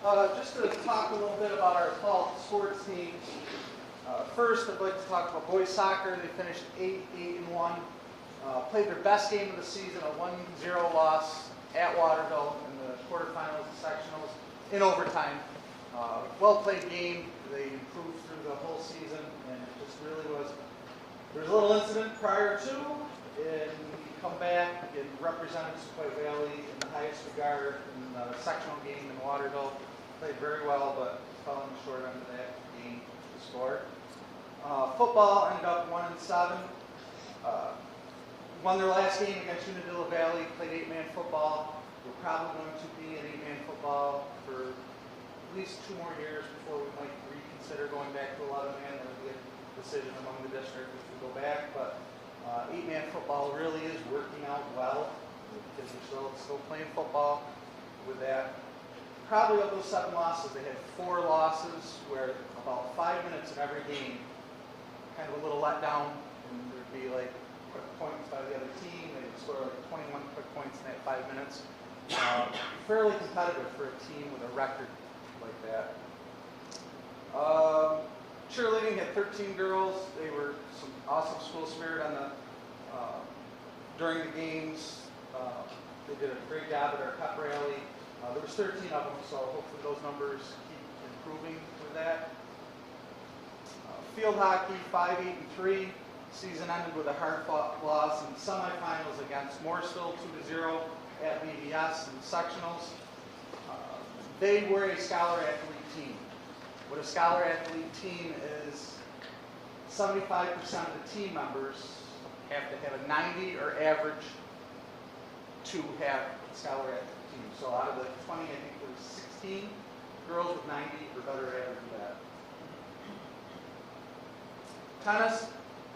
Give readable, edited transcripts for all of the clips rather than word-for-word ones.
Just to talk a little bit about our fall sports teams. First, I'd like to talk about boys soccer. They finished 8-1. Played their best game of the season, a 1-0 loss at Waterville in the quarterfinals and sectionals in overtime. Well played game. They improved through the whole season, and it just really was. There was a little incident prior to, and we come back and represented Sauquoit Valley in the highest regard in the sectional game in Waterville. Played very well, but fell on the short end of that game to score. Football ended up 1-7. Won their last game against Unadilla Valley. Played 8-man football. We're probably going to be in 8-man football for at least 2 more years before we might reconsider going back to 11-man. There will be a decision among the district if we go back. But 8-man football really is working out well because we're still playing football with that. Probably of those 7 losses, they had 4 losses where about 5 minutes in every game, kind of a little letdown, and there'd be like quick points by the other team. They would score like 21 quick points in that 5 minutes. Fairly competitive for a team with a record like that. Cheerleading had 13 girls. They were some awesome school spirit on the during the games. They did a great job at our pep rally. There was 13 of them, so hopefully those numbers keep improving with that. Field hockey, 5-8-3. Season ended with a hard-fought loss in the semifinals against Morrisville, 2-0 at BVS in sectionals. They were a scholar athlete team. What a scholar athlete team is, 75% of the team members have to have a 90 or average to have a scholar athlete team. So out of the 20, I think there was 16 girls with 90 or better average than that. Tennis,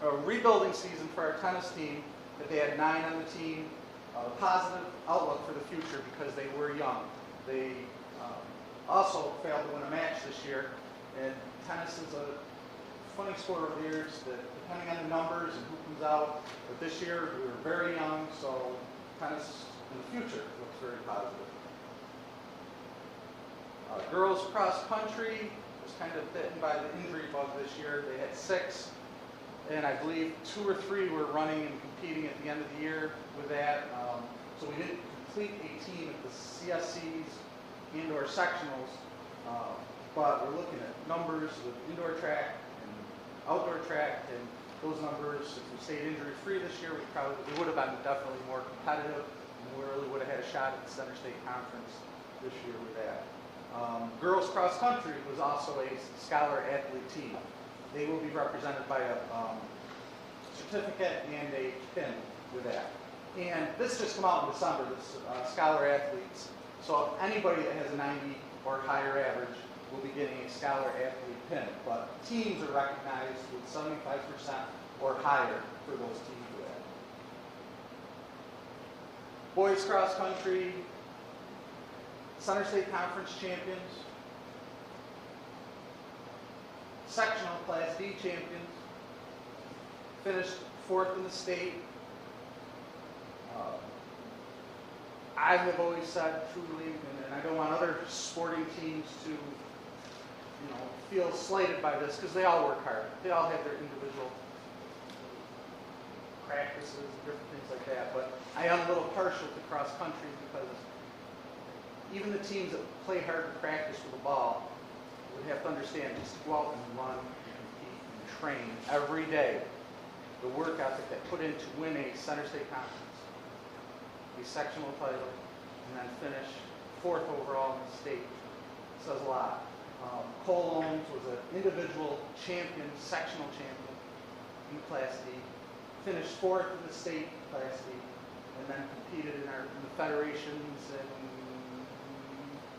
a rebuilding season for our tennis team, but they had 9 on the team. A positive outlook for the future because they were young. They also failed to win a match this year, and tennis is a funny sport over the years that depending on the numbers and who comes out, but this year we were very young, so tennis in the future looks very positive. Girls cross country was kind of bitten by the injury bug this year. They had 6, and I believe 2 or 3 were running and competing at the end of the year with that. So we didn't complete a team at the CSCs and/or sectionals, but we're looking at numbers with indoor track and outdoor track, and those numbers, if we stayed injury-free this year, we would have been definitely more competitive, and we really would have had a shot at the Center State Conference this year with that. Girls cross country was also a scholar athlete team. They will be represented by a certificate and a pin with that. And this just came out in December, this scholar athletes. So anybody that has a 90 or higher average will be getting a scholar athlete pin. But teams are recognized with 75% or higher for those teams with that. Boys cross country, Center State Conference champions. Sectional Class D champions. Finished 4th in the state. I have always said truly, and I don't want other sporting teams to, feel slighted by this because they all work hard. They all have their individual practices and different things like that. But I am a little partial to cross country because even the teams that play hard in practice with the ball would have to understand just to go out and run and compete and train every day. The work ethic that put in to win a Center State Conference, a sectional title, and then finish 4th overall in the state says a lot. Cole Ohms was an individual champion, sectional champion in Class D, finished 4th in the state Class D, and then competed in the federations and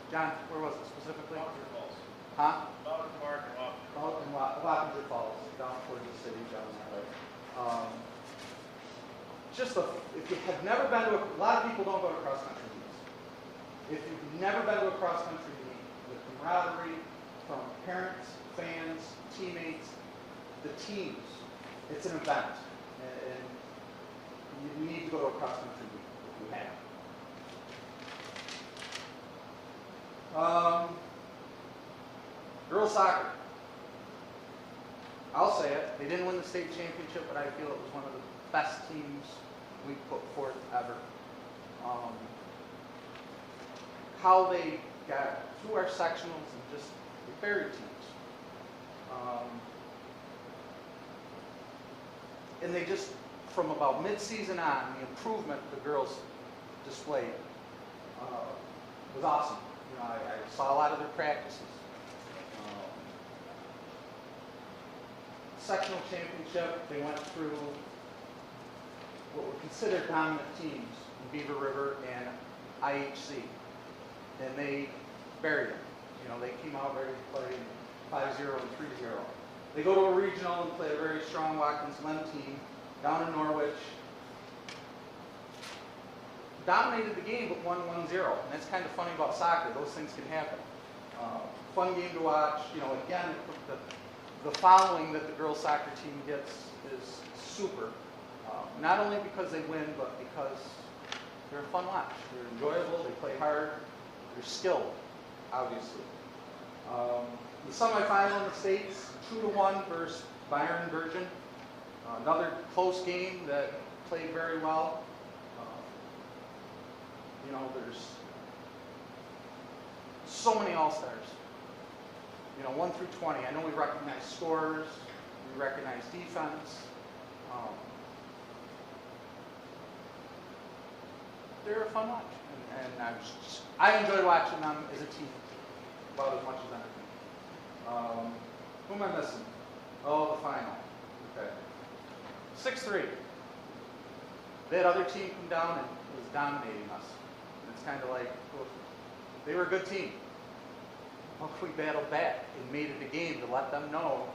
John, where was it specifically? Wappinger Falls. Huh? Mountain Park and Wappinger. Wappinger Falls, down towards the city, down that way. If you have never been to a lot of people don't go to cross country meets. If you've never been to a cross country meet, the camaraderie from parents, fans, teammates, the teams, it's an event, and you need to go to a cross country meet if you have. Girls soccer. I'll say it. They didn't win the state championship, but I feel it was one of the best teams we put forth ever. How they got through our sectionals and just they buried teams. And they just, from about mid-season on, the improvement the girls displayed was awesome. You know, I saw a lot of their practices. Sectional championship, they went through what were considered dominant teams in Beaver River and IHC. And they buried them. You know, they came out ready to play 5-0 and 3-0. They go to a regional and play a very strong Watkins Glen team down in Norwich. Dominated the game, but won 1-0. And that's kind of funny about soccer. Those things can happen. Fun game to watch. You know, again, the following that the girls soccer team gets is super. Not only because they win, but because they're a fun watch. They're enjoyable. They play hard. They're skilled, obviously. The semifinal in the States, 2-1 versus Byron Virgin. Another close game that played very well. You know, there's so many all-stars. You know, 1 through 20. I know we recognize scorers. We recognize defense. They're a fun watch. And I enjoy watching them as a team about as much as anything. Who am I missing? Oh, the final. Okay. 6-3. They had other team come down and was dominating us. And it's kind of like, well, they were a good team. Well, we battled back and made it a game to let them know,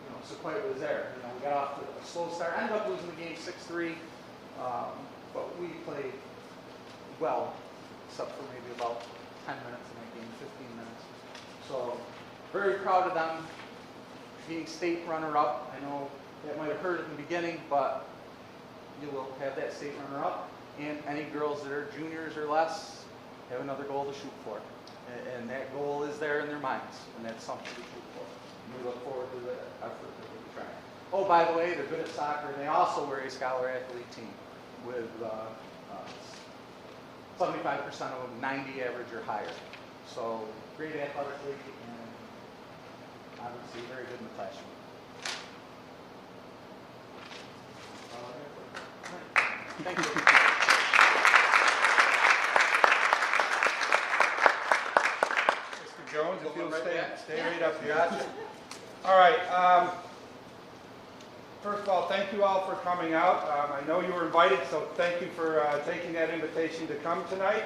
you know, Sauquoit was there. You know, we got off to a slow start. Ended up losing the game 6-3, but we played well, except for maybe about 10 minutes in that game, 15 minutes. So, very proud of them being state runner-up. I know that might have hurt at the beginning, but you will have that state runner-up. And any girls that are juniors or less have another goal to shoot for. And that goal is there in their minds, and that's something to shoot for. And we look forward to the effort that we're trying. Oh, by the way, they're good at soccer, and they also were a scholar athlete team with 75% of them 90 average or higher. So great athletically and obviously very good in the classroom. Thank you. Mr. Jones, if you'll stay right up here. All right. First of all, thank you all for coming out. I know you were invited, so thank you for taking that invitation to come tonight.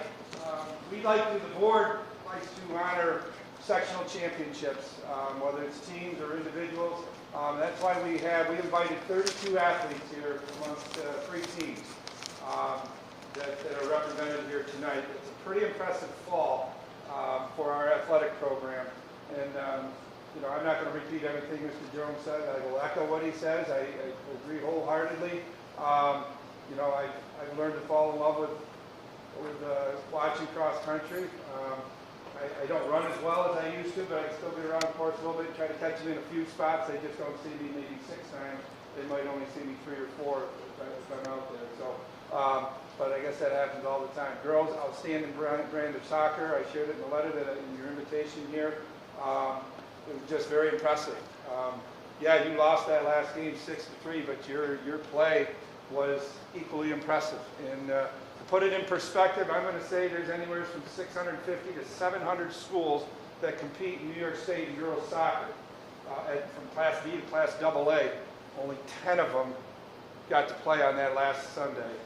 The board likes to honor sectional championships, whether it's teams or individuals. That's why we invited 32 athletes here amongst 3 teams that are represented here tonight. It's a pretty impressive fall for our athletic program. And you know, I'm not going to repeat everything Mr. Jones said. I will echo what he says. I agree wholeheartedly. You know, I've learned to fall in love with watching cross country. I don't run as well as I used to, but I can still get around the course a little bit, try to catch them in a few spots. They just don't see me maybe 6 times. They might only see me 3 or 4 if I'm out there. So, but I guess that happens all the time. Girls, outstanding brand of soccer. I shared it in the letter in your invitation here. It was just very impressive. Yeah, you lost that last game 6-3, but your play was equally impressive. And to put it in perspective, I'm going to say there's anywhere from 650 to 700 schools that compete in New York State in girls soccer. From Class B to Class AA, only 10 of them got to play on that last Sunday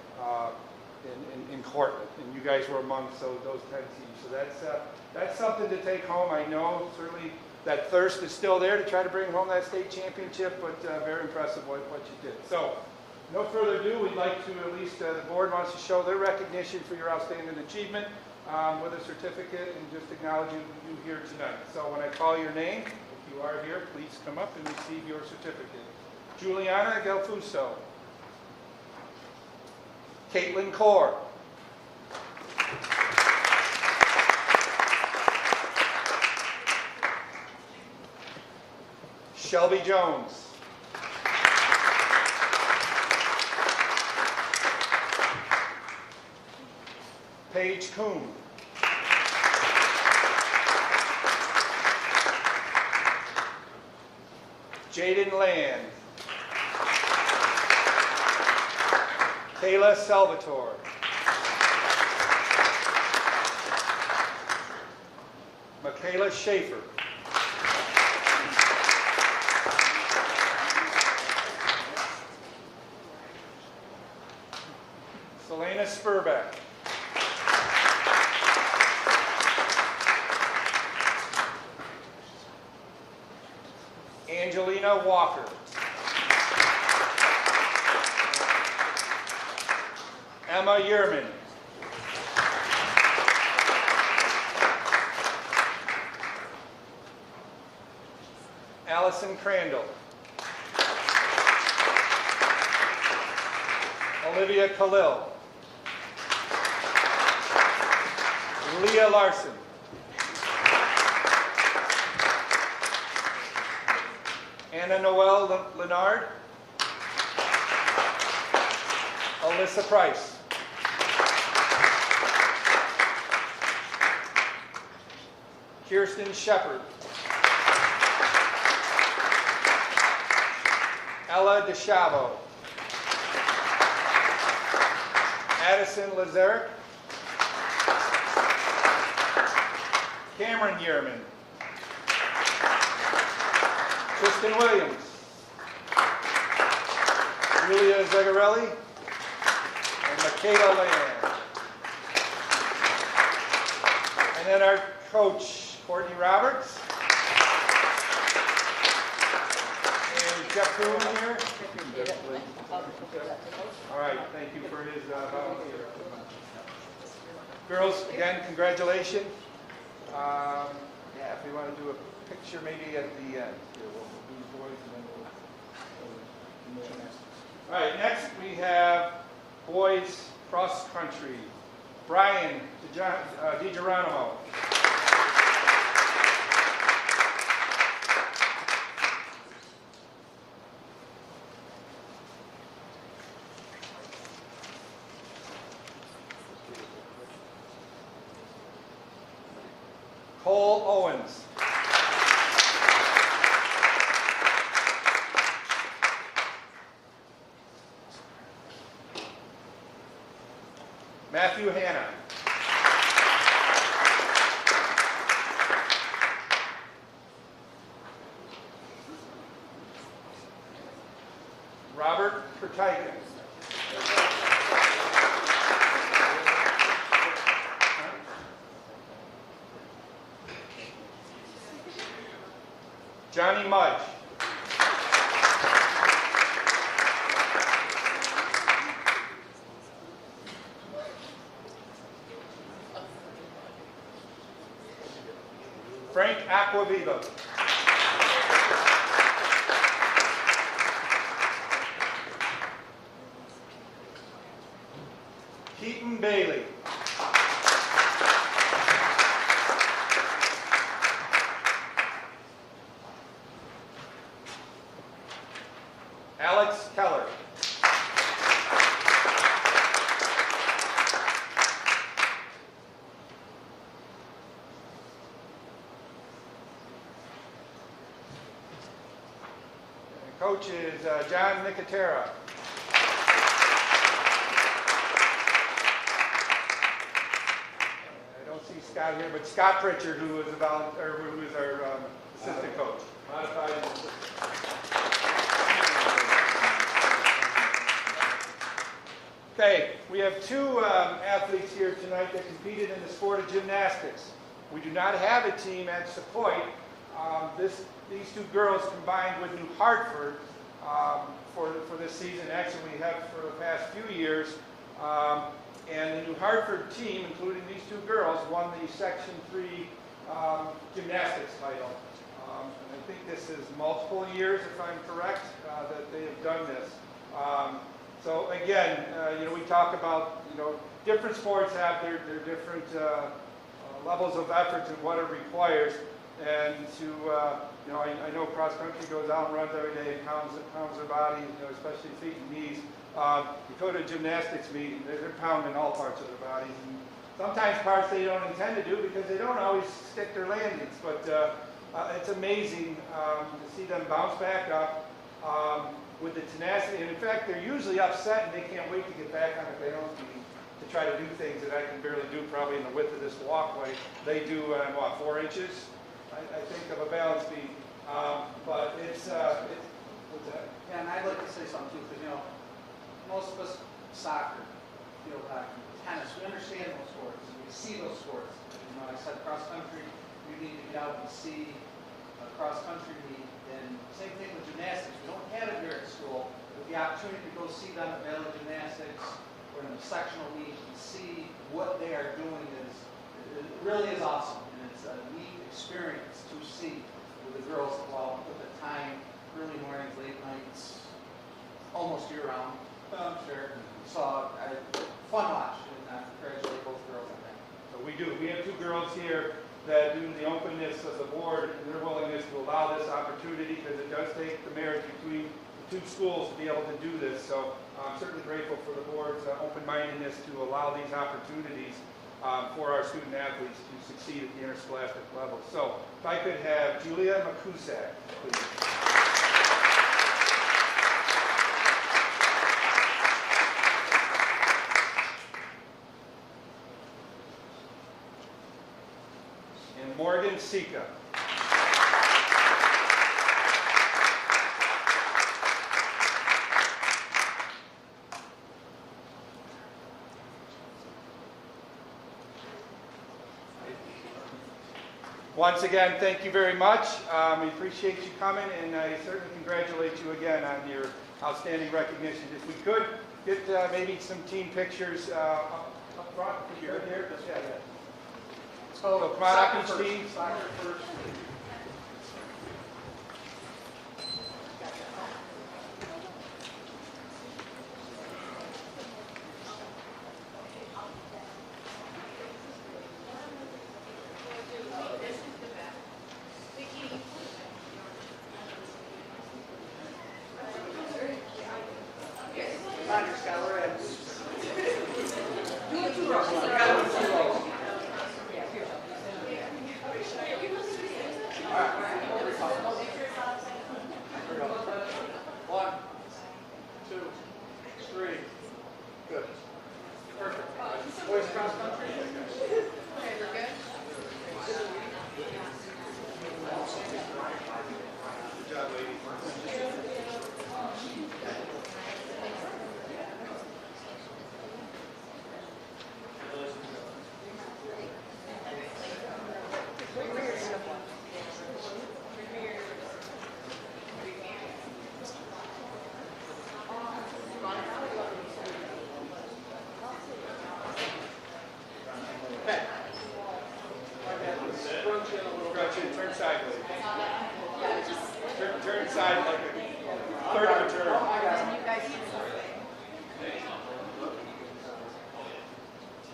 in Cortland, and you guys were amongst those 10 teams. So that's something to take home. I know certainly that thirst is still there to try to bring home that state championship, but very impressive what you did. So, no further ado, we'd like to, at least the board wants to show their recognition for your outstanding achievement with a certificate and just acknowledge you here tonight. So when I call your name, if you are here, please come up and receive your certificate. Juliana Gelfuso. Caitlin Kaur. Shelby Jones. Paige Coon. Jaden Land. Kayla Salvatore. Michaela Schaefer. Selena Spurbeck. Angelina Walker. Emma Yerman. Allison Crandall. Olivia Khalil. Leah Larson. Anna Noel Leonard. Alyssa Price. Kirsten Shepard. Ella DeChavo. Addison Lazarick. Cameron Yearman. Kristen Williams. Julia Zagarelli. And Michaela Land. And then our coach, Courtney Roberts. And Jeff Boone here. All right, thank you for his volunteer. Girls, again, congratulations. Yeah, if we want to do a picture maybe at the end. Here, we'll do boys and then we'll all right, next we have boys cross country. Brian DiGeronimo. Cole Owens. Matthew Hanna. Robert Pertaikin. Johnny Mudge. Frank Aquaviva. Keaton Bailey. Alex Keller. And coach is John Nicotera. I don't see Scott here, but Scott Pritchard, who is our assistant coach. Modified assistant. Okay, we have two athletes here tonight that competed in the sport of gymnastics. We do not have a team at Sauquoit. These two girls combined with New Hartford for this season. Actually, we have for the past few years. And the New Hartford team, including these two girls, won the Section 3 gymnastics title. And I think this is multiple years, if I'm correct, that they have done this. So again, we talk about, different sports have their different levels of effort and what it requires. and to, you know, I know cross country goes out and runs every day and pounds their body, you know, especially feet and knees. You go to a gymnastics meet, they're pounding all parts of their bodies. And sometimes parts they don't intend to do because they don't always stick their landings, but it's amazing to see them bounce back up with the tenacity. And in fact, they're usually upset and they can't wait to get back on a balance beam to try to do things that I can barely do probably in the width of this walkway. They do, what, 4 inches, I think, of a balance beam. But it's what's that? Yeah, and I'd like to say something too, because, you know, most of us, soccer, field hockey, tennis, we understand those sports. We see those sports. You know, I said cross country, you need to get out and see a cross country meet. And same thing with gymnastics. We don't have it here at school, but the opportunity to go see them at Valley Gymnastics or in a sectional meet and see what they are doing it really is awesome. And it's a neat experience to see with the girls that go out and put the time, early mornings, late nights, almost year round. I'm sure. So fun watch, and I congratulate both girls on that. So we do. We have 2 girls here that, due to the openness of the board and their willingness to allow this opportunity, because it does take the marriage between the 2 schools to be able to do this. So I'm certainly grateful for the board's open-mindedness to allow these opportunities for our student athletes to succeed at the interscholastic level. So if I could have Julia Makusak, please. Morgan Sika. Once again, thank you very much. We appreciate you coming, and I certainly congratulate you again on your outstanding recognition. If we could get maybe some team pictures up front here. Yeah. So come on up each team. Soccer first. Turn sideways. Turn side like a third of a turn.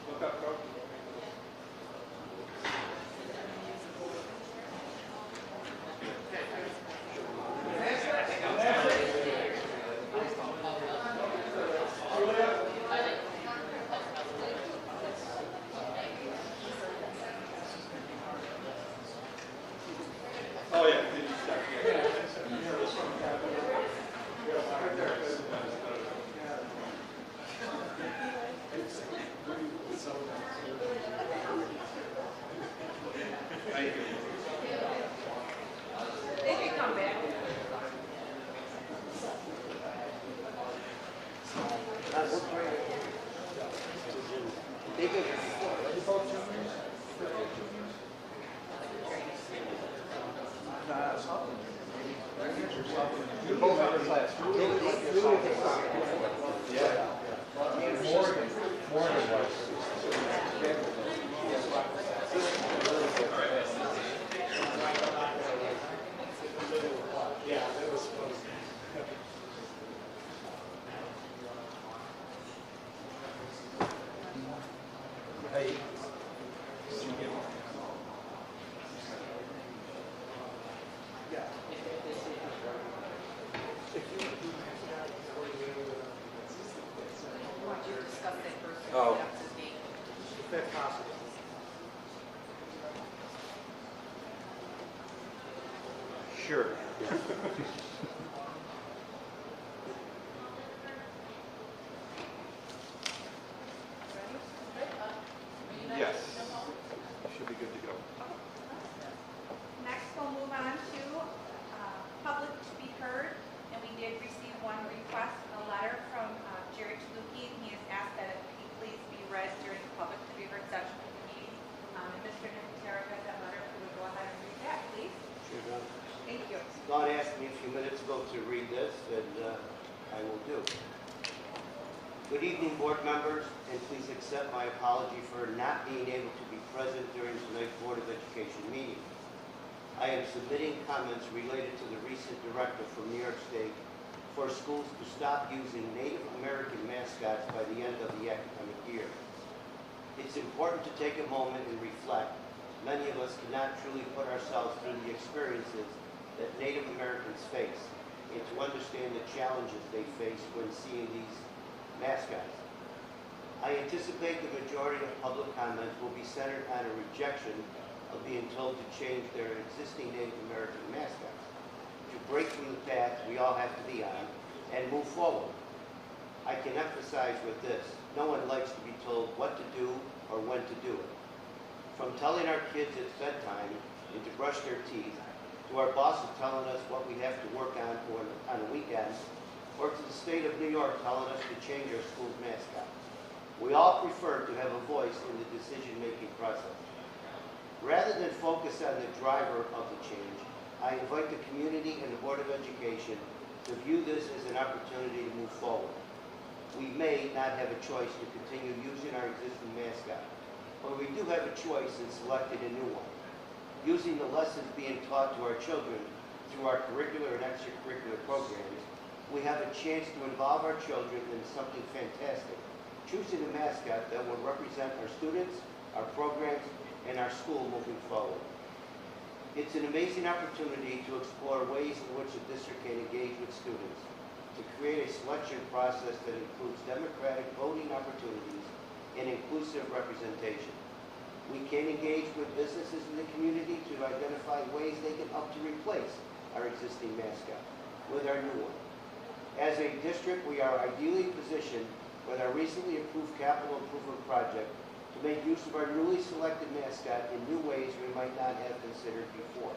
Look up, coach. Oh yeah. Thank you. They can come back. You're both out of class. Yeah. Morgan was. Yeah, that was supposed to. Hey. Oh. If that's possible. Sure. Yes. Should be good to go. Next, we'll move on to public to be heard, and we did receive one request, a letter from Jerry Tluki, and he has asked that he please be read during the public to be heard section of the meeting. And Mr. Nicotero got that letter, if we would go ahead and read that, please. Sure, Don. Thank you. Don asked me a few minutes ago to read this, and I will do. Good evening, board members, and please accept my apology for not being able to be present during tonight's Board of Education meeting. I am submitting comments related to the recent directive from New York State for schools to stop using Native American mascots by the end of the academic year. It's important to take a moment and reflect. Many of us cannot truly put ourselves through the experiences that Native Americans face and to understand the challenges they face when seeing these mascots. I anticipate the majority of public comments will be centered on a rejection of being told to change their existing Native American mascots, to break from the path we all have to be on and move forward. I can emphasize with this, no one likes to be told what to do or when to do it. From telling our kids it's bedtime and to brush their teeth, to our bosses telling us what we have to work on a weekend, or to the state of New York telling us to change our school's mascot. We all prefer to have a voice in the decision-making process. Rather than focus on the driver of the change, I invite the community and the Board of Education to view this as an opportunity to move forward. We may not have a choice to continue using our existing mascot, but we do have a choice in selecting a new one. Using the lessons being taught to our children through our curricular and extracurricular programs, we have a chance to involve our children in something fantastic, choosing a mascot that will represent our students, our programs, and our school moving forward. It's an amazing opportunity to explore ways in which the district can engage with students, to create a selection process that includes democratic voting opportunities and inclusive representation. We can engage with businesses in the community to identify ways they can help to replace our existing mascot with our new one. As a district, we are ideally positioned with our recently approved capital improvement project to make use of our newly selected mascot in new ways we might not have considered before.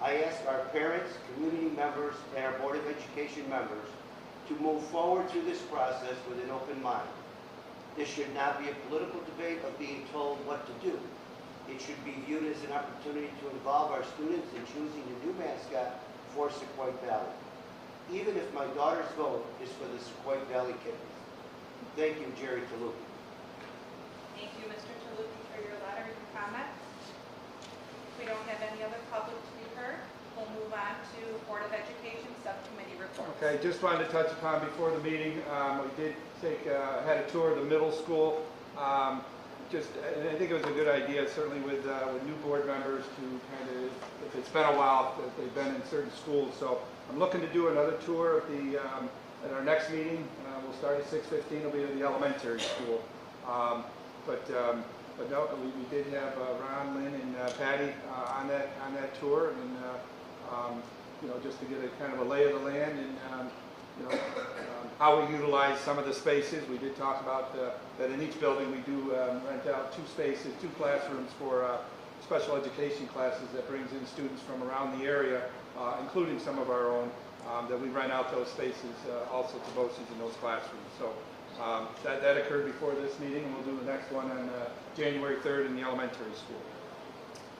I ask our parents, community members, and our Board of Education members to move forward through this process with an open mind. This should not be a political debate of being told what to do. It should be viewed as an opportunity to involve our students in choosing a new mascot for Sauquoit Valley, even if my daughter's vote is for the Sauquoit Valley Kittens. Thank you, Jerry Tluki. Thank you, Mr. Tluki, for your letter and your comment. If we don't have any other public to be heard, we'll move on to Board of Education Subcommittee reports. Okay, just wanted to touch upon before the meeting, we did had a tour of the middle school. And I think it was a good idea, certainly with new board members to kind of, if it's been a while, that they've been in certain schools. So I'm looking to do another tour of the, at our next meeting. We'll start at 6:15, it'll be at the elementary school. But no, we did have Ron, Lynn, and Patty on that tour, and you know, just to get a kind of a lay of the land and you know, how we utilize some of the spaces. We did talk about that in each building we do rent out 2 spaces, 2 classrooms for special education classes that brings in students from around the area, including some of our own, that we rent out those spaces also to BOCES in those classrooms. So that occurred before this meeting, and we'll do the next one on January 3rd in the elementary school.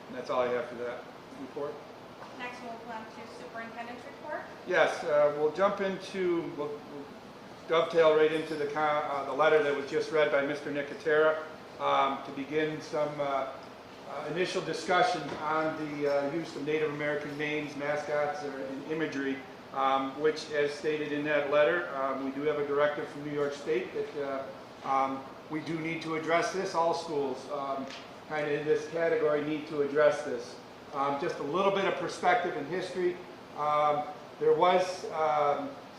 And that's all I have for that report. Next, we'll move on to Superintendent's report. Yes, we'll jump into, we'll dovetail right into the letter that was just read by Mr. Nicotero to begin some initial discussion on the use of Native American names, mascots, and imagery, which, as stated in that letter, we do have a directive from New York State that we do need to address this. All schools kind of in this category need to address this. Just a little bit of perspective and history. There was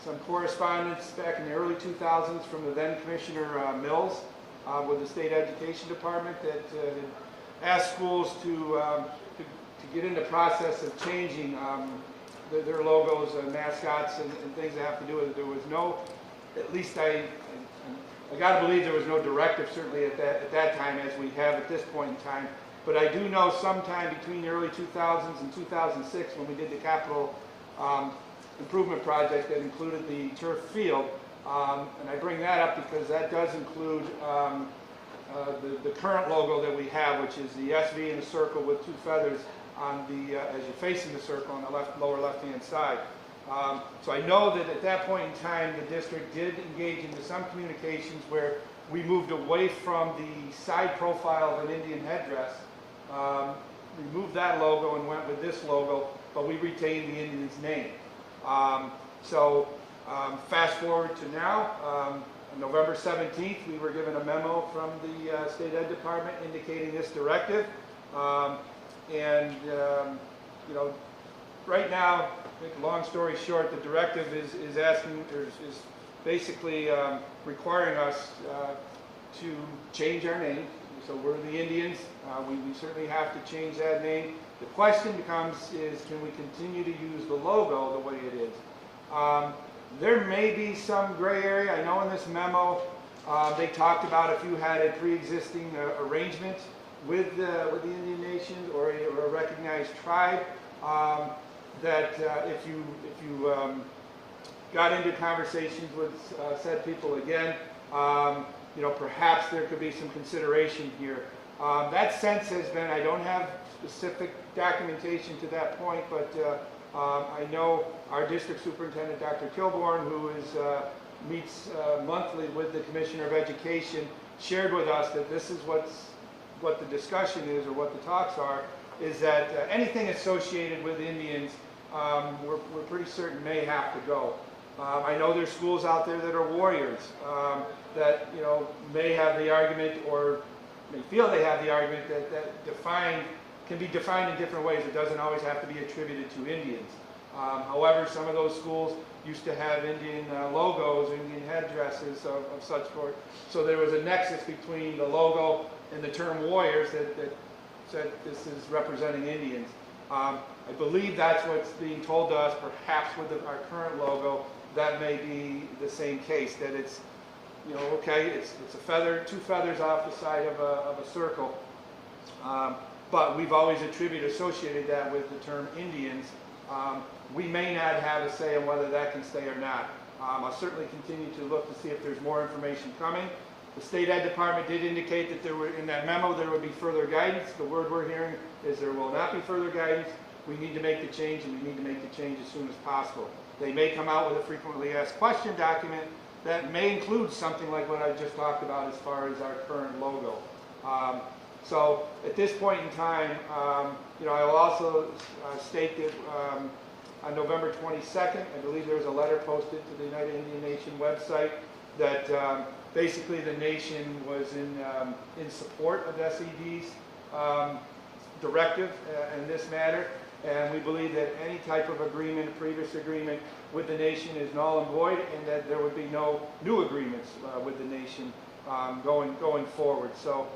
some correspondence back in the early 2000s from the then Commissioner Mills with the state education department that asked schools to get in the process of changing their logos and mascots and things that have to do with it. There was no, at least I got to believe there was no directive certainly at that time as we have at this point in time. But I do know sometime between the early 2000s and 2006 when we did the capital improvement project that included the turf field. And I bring that up because that does include the current logo that we have, which is the SV in a circle with two feathers on the, as you're facing the circle on the lower left-hand side. So I know that at that point in time, the district did engage into some communications where we moved away from the side profile of an Indian headdress, removed that logo and went with this logo, but we retained the Indian's name. Fast forward to now, on November 17th, we were given a memo from the State Ed Department indicating this directive. You know, right now, I think long story short, the directive is asking, is basically requiring us to change our name. So we're the Indians. We certainly have to change that name. The question becomes is, can we continue to use the logo the way it is? There may be some gray area. I know in this memo they talked about if you had a pre-existing arrangement with the Indian nations or a recognized tribe, that if you got into conversations with said people again, you know, perhaps there could be some consideration here. That sense has been, I don't have specific documentation to that point, but I know our district superintendent, Dr. Kilborn, who meets monthly with the Commissioner of Education, shared with us that this is what the discussion is, or what the talks are, is that anything associated with Indians, we're pretty certain may have to go. I know there's schools out there that are warriors that, you know, may have the argument or may feel they have the argument that can be defined in different ways. It doesn't always have to be attributed to Indians. However, some of those schools used to have Indian logos, Indian headdresses of such sort. So there was a nexus between the logo and the term warriors that said this is representing Indians. I believe that's what's being told to us. Perhaps with our current logo, that may be the same case, that it's, you know, okay, it's a feather, two feathers off the side of a circle, but we've always associated that with the term Indians. We may not have a say on whether that can stay or not. I'll certainly continue to look to see if there's more information coming. The State Ed Department did indicate that in that memo there would be further guidance. The word we're hearing is there will not be further guidance. We need to make the change, and we need to make the change as soon as possible. They may come out with a frequently asked question document that may include something like what I just talked about as far as our current logo. So at this point in time, you know, I will also state that on November 22nd, I believe there was a letter posted to the United Indian Nation website that basically the nation was in support of SED's directive in this matter, and we believe that any type of agreement, previous agreement with the nation is null and void, and that there would be no new agreements with the nation going forward. So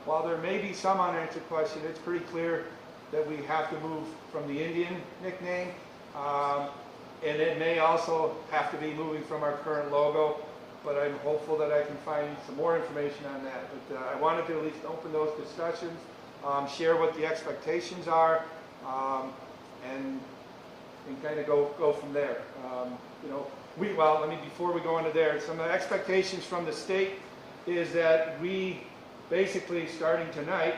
while there may be some unanswered question, it's pretty clear that we have to move from the Indian nickname, and it may also have to be moving from our current logo, but I'm hopeful that I can find some more information on that. But I wanted to at least open those discussions, share what the expectations are, and kind of go from there. You know, before we go into there, some of the expectations from the state is that we basically, starting tonight,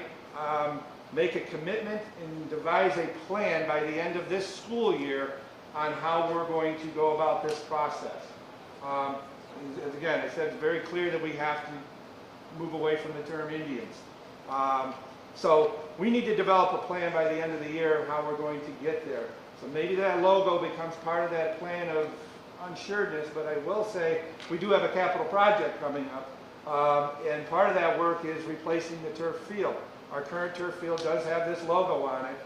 make a commitment and devise a plan by the end of this school year on how we're going to go about this process. Again, I said it's very clear that we have to move away from the term Indians. So we need to develop a plan by the end of the year of how we're going to get there. So maybe that logo becomes part of that plan of unsureness, but I will say we do have a capital project coming up, and part of that work is replacing the turf field. Our current turf field does have this logo on it.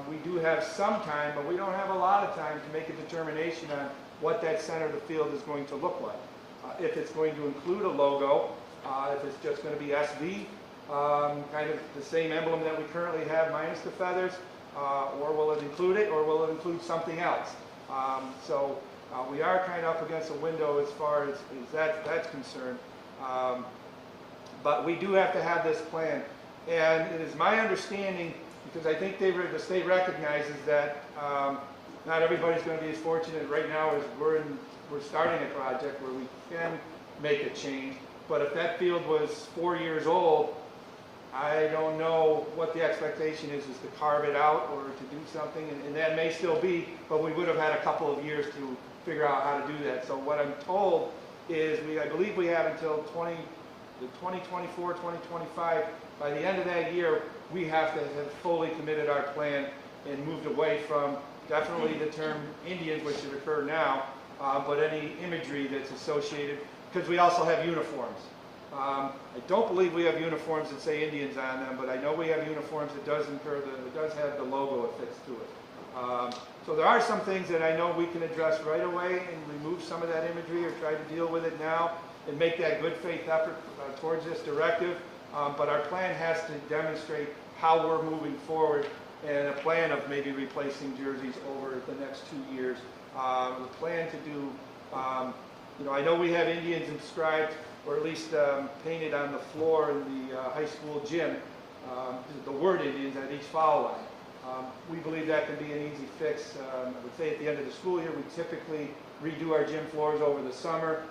We do have some time, but we don't have a lot of time to make a determination on what that center of the field is going to look like. If it's going to include a logo, if it's just going to be SV, kind of the same emblem that we currently have minus the feathers, or will it include it, or will it include something else? So we are kind of up against a window as far as that's concerned. But we do have to have this plan. And it is my understanding, because I think the state recognizes that not everybody's going to be as fortunate right now as we're starting a project where we can make a change. But if that field was 4 years old, I don't know what the expectation is to carve it out or to do something, and that may still be, but we would have had a couple of years to figure out how to do that. So what I'm told is I believe we have until 2024, 2025. By the end of that year, we have to have fully committed our plan and moved away from definitely the term Indians, which should occur now, but any imagery that's associated, because we also have uniforms. I don't believe we have uniforms that say Indians on them, but I know we have uniforms that does have the logo affixed to it. So there are some things that I know we can address right away and remove some of that imagery or try to deal with it now and make that good faith effort towards this directive. But our plan has to demonstrate how we're moving forward and a plan of maybe replacing jerseys over the next 2 years. The plan to do, I know we have Indians inscribed or at least painted on the floor in the high school gym, the word Indians at each foul line. We believe that can be an easy fix. I would say at the end of the school year, we typically redo our gym floors over the summer.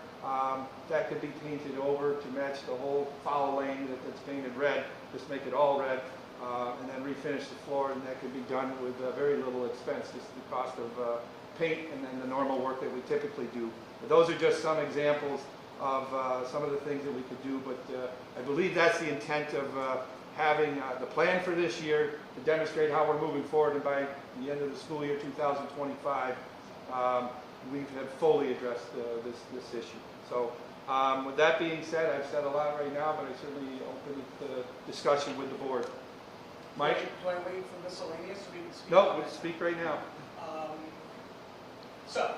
That could be painted over to match the whole foul lane that's painted red, just make it all red, and then refinish the floor, and that could be done with very little expense, just the cost of paint and then the normal work that we typically do. But those are just some examples of some of the things that we could do, but I believe that's the intent of having the plan for this year to demonstrate how we're moving forward, and by the end of the school year 2025, we have fully addressed this issue. So with that being said, I've said a lot right now, but I certainly open the discussion with the board. Mike? Do I wait for miscellaneous so we can speak? No, we'll speak right now. So,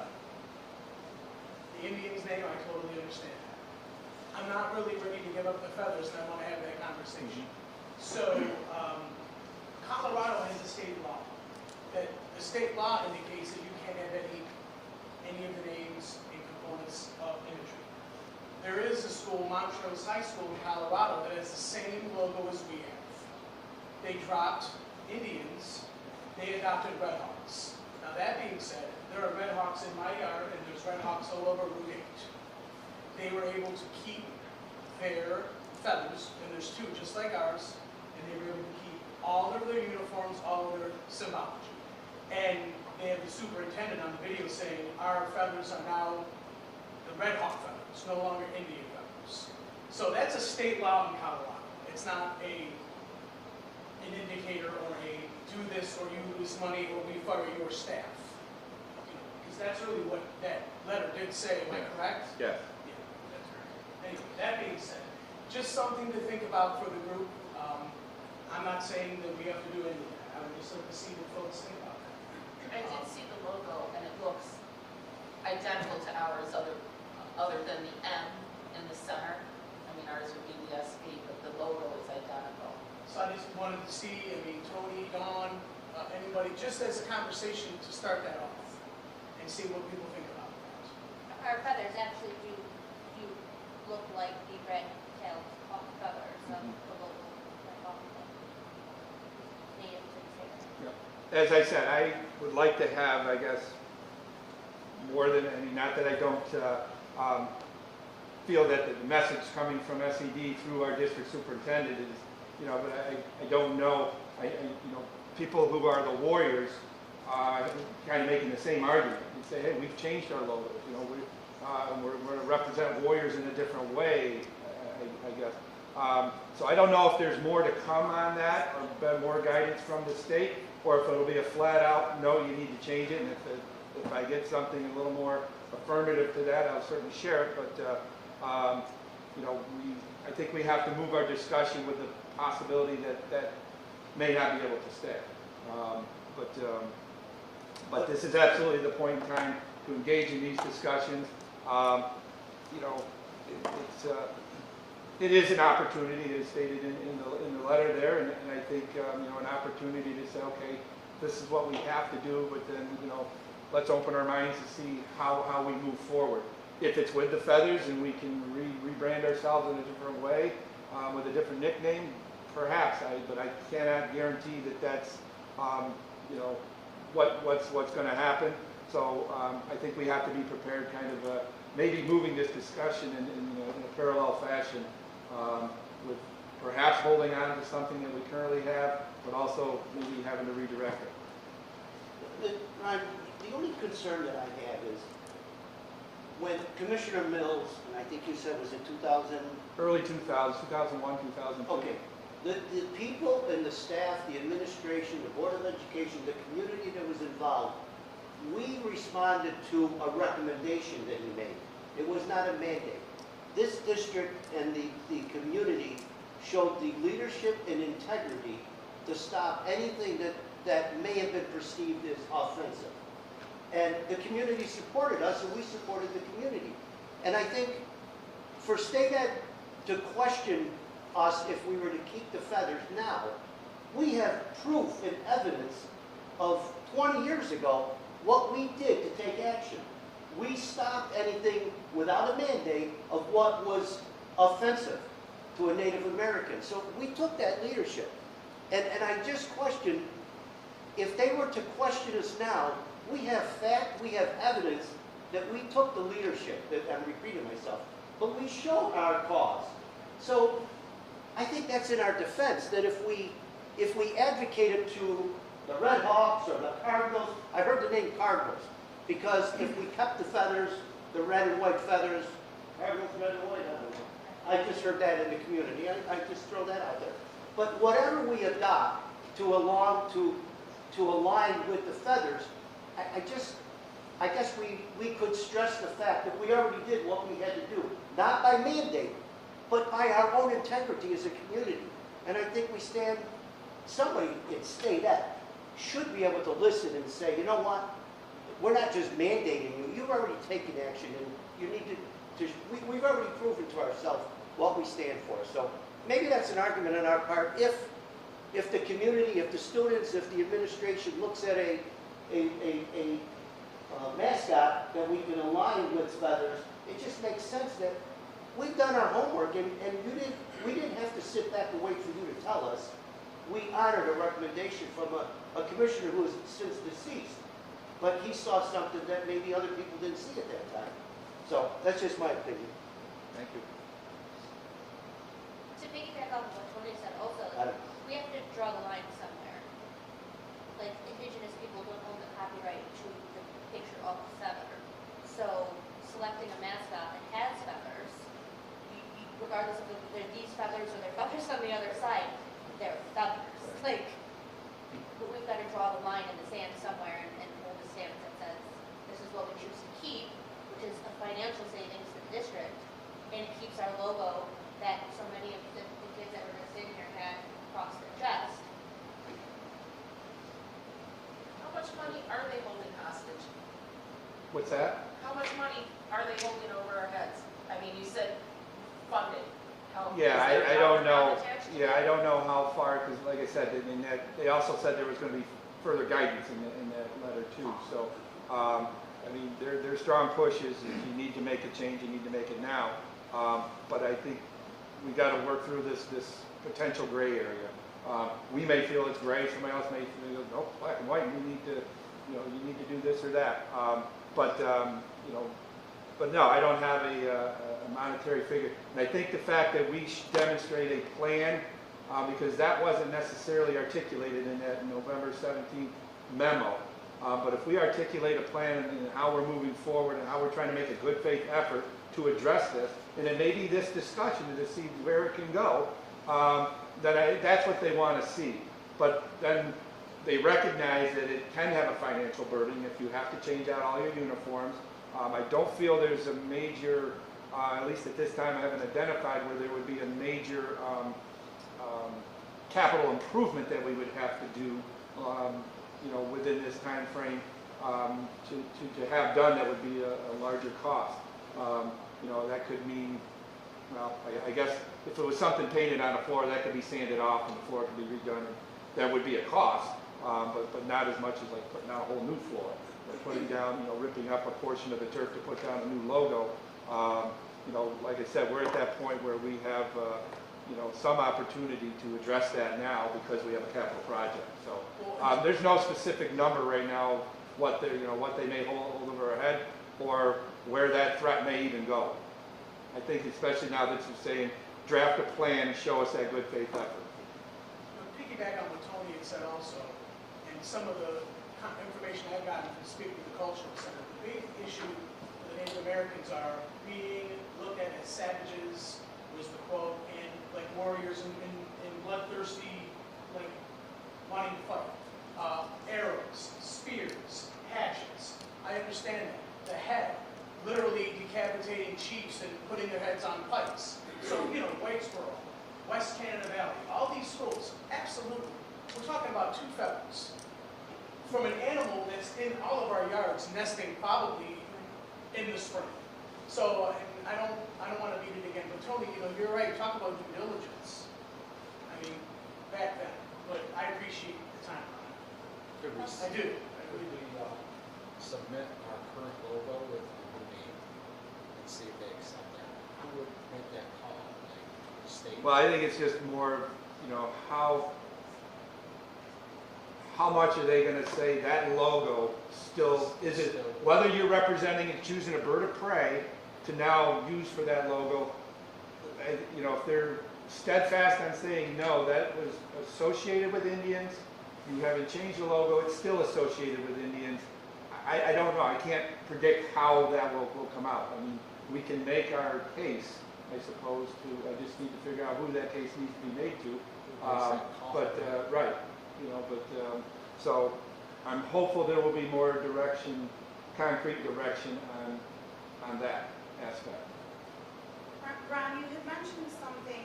the Indians name, I totally understand that. I'm not really ready to give up the feathers, and I want to have that conversation. So, Colorado has a state law. That the state law indicates that you can't have any of the names and components of imagery. There is a school, Montrose High School in Colorado, that has the same logo as we have. They dropped Indians, they adopted Red Hawks. Now that being said, there are Red Hawks in my yard, and there's Red Hawks all over Route 8. They were able to keep their feathers, and there's two just like ours, and they were able to keep all of their uniforms, all of their symbology. And they have the superintendent on the video saying, our feathers are now the Red Hawk feathers, no longer Indian feathers. So that's a state law in Colorado. It's not an indicator or a do this or you lose money or we fire your staff. Because that's really what that letter did say, am I correct? Yes. Yeah, that's right. Anyway, that being said, just something to think about for the group. I'm not saying that we have to do any of that. I would just like to see what folks think about that. I did see the logo, and it looks identical to ours, other than the M in the center. I mean, ours would be the SP, but the logo is identical. So I just wanted to see, Tony, Dawn, anybody, just as a conversation to start that off and see what people think about that. Our feathers actually do look like the red-tailed feathers of the local native to the state. As I said, I would like to have, I guess, more than, not that I don't feel that the message coming from SED through our district superintendent is, but I don't know, people who are the warriors kind of making the same argument and say, hey, we've changed our logos, we're going to represent warriors in a different way, I guess. So I don't know if there's more to come on that, or more guidance from the state, or if it'll be a flat out, no, you need to change it, and if I get something a little more affirmative to that, I'll certainly share it, but I think we have to move our discussion with the possibility that may not be able to stay. But this is absolutely the point in time to engage in these discussions. it is an opportunity, as stated in the letter there, and I think, an opportunity to say, okay, this is what we have to do, but then, let's open our minds to see how we move forward. If it's with the Feathers and we can rebrand ourselves in a different way, with a different nickname, perhaps, but I cannot guarantee that that's, what's going to happen. So I think we have to be prepared, kind of maybe moving this discussion in a parallel fashion, with perhaps holding on to something that we currently have, but also maybe having to redirect it. Ron, the only concern that I have is when Commissioner Mills, and I think you said was it 2000? Early 2000, 2001, 2002. Okay. The people and the staff, the administration, the Board of Education, the community that was involved, we responded to a recommendation that he made. It was not a mandate. This district and the community showed the leadership and integrity to stop anything that may have been perceived as offensive. And the community supported us, and we supported the community. And I think for State Ed to question us if we were to keep the Feathers now, we have proof and evidence of 20 years ago what we did to take action. We stopped anything without a mandate of what was offensive to a Native American. So we took that leadership. And I just question, if they were to question us now, we have fact, we have evidence that we took the leadership, that I'm repeating myself, but we showed our cause. So I think that's in our defense, that if we advocated to the Red Hawks or the Cardinals, I heard the name Cardinals, because if we kept the feathers, the red and white feathers, Cardinals, red and white, I don't know. I just heard that in the community. I just throw that out there. But whatever we adopt to align with the feathers, I guess we could stress the fact that we already did what we had to do, not by mandate, but by our own integrity as a community. And I think somebody in State Ed should be able to listen and say, you know what, we're not just mandating you, you've already taken action, and you need we've already proven to ourselves what we stand for. So maybe that's an argument on our part. If the community, if the students, if the administration looks at a mascot that we can align with feathers, it just makes sense that we've done our homework, and we didn't have to sit back and wait for you to tell us. We honored a recommendation from a commissioner who is since deceased, but he saw something that maybe other people didn't see at that time. So that's just my opinion. Thank you. To piggyback off of what Tony said also, we have to draw the line somewhere. Like, indigenous people don't own the copyright to the picture of a feather. So selecting a mascot that has feathers, regardless of if they're these feathers or they're feathers on the other side, they're feathers. Like, but we've got to draw the line in the sand somewhere and hold a stance that says, this is what we choose to keep, which is a financial savings to the district, and it keeps our logo that so many of the kids that were just sitting here had across their chest. How much money are they holding hostage? What's that? How much money are they holding over our heads? I mean, you said funding. Yeah, I don't know. Yeah, I don't know how far, because like I said, they also said there was going to be further guidance in that letter too. So, I mean, their strong push is if you need to make a change, you need to make it now. But I think we got to work through this potential gray area. We may feel it's gray. Somebody else may feel, no, black and white. You need to, you need to do this or that. But no, I don't have a monetary figure. And I think the fact that we demonstrate a plan, because that wasn't necessarily articulated in that November 17th memo. But if we articulate a plan and how we're moving forward and how we're trying to make a good faith effort to address this, and it may be this discussion to see where it can go, that's what they want to see. But then they recognize that it can have a financial burden if you have to change out all your uniforms. I don't feel there's a major, at least at this time I haven't identified where there would be a major capital improvement that we would have to do, within this time frame to have done that would be a larger cost. That could mean well, I guess if it was something painted on the floor, that could be sanded off and the floor could be redone. And that would be a cost, but not as much as like putting out a whole new floor. Like putting down, ripping up a portion of the turf to put down a new logo. Like I said, we're at that point where we have, some opportunity to address that now because we have a capital project. So there's no specific number right now what they may hold over our head or where that threat may even go. I think especially now that you're saying draft a plan, show us that good faith effort. Piggyback on what Tony had said also, and some of the information I've gotten from speaking to the cultural center, the big issue for the Native Americans are being looked at as savages, was the quote, and like warriors and bloodthirsty, like wanting to fight. Arrows, spears, hatchets. I understand that. The head, literally decapitating chiefs and putting their heads on pikes. So, Whitesboro, West Canada Valley, all these schools, absolutely. We're talking about 2 feathers from an animal that's in all of our yards, nesting probably in the spring. So, and I don't want to beat it again, but Tony, you're right. Talk about due diligence. I mean, back then, but I appreciate the time on it. Could we, I do. could we submit our current logo with the new name and see if they accept that? Who would make that call? Like the state? Well, I think it's just more, how much are they going to say that logo still, is it, whether you're representing and choosing a bird of prey to now use for that logo, if they're steadfast on saying, no, that was associated with Indians, you haven't changed the logo, it's still associated with Indians. I don't know, I can't predict how that will come out. I mean, we can make our case, I suppose, I just need to figure out who that case needs to be made to. Right, so I'm hopeful there will be more direction, concrete direction on that aspect. Ron, you had mentioned something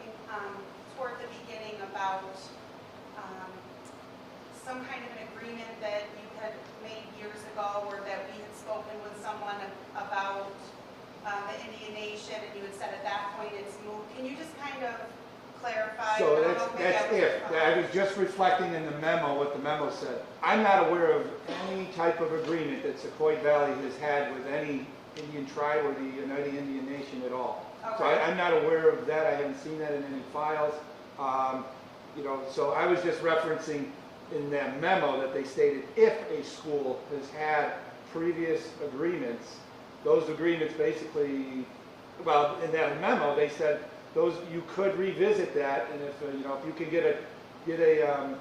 toward the beginning about some kind of an agreement that you had made years ago, or that we had spoken with someone about the Indian Nation, and you had said at that point it's moved. Can you just kind of clarify? So that's it. I was just reflecting in the memo what the memo said. I'm not aware of any type of agreement that Sauquoit Valley has had with any Indian tribe or the United Indian Nation at all. Okay. So I'm not aware of that. I haven't seen that in any files. So I was just referencing in that memo that they stated if a school has had previous agreements, those agreements basically, well, in that memo they said those you could revisit that, and if if you can get a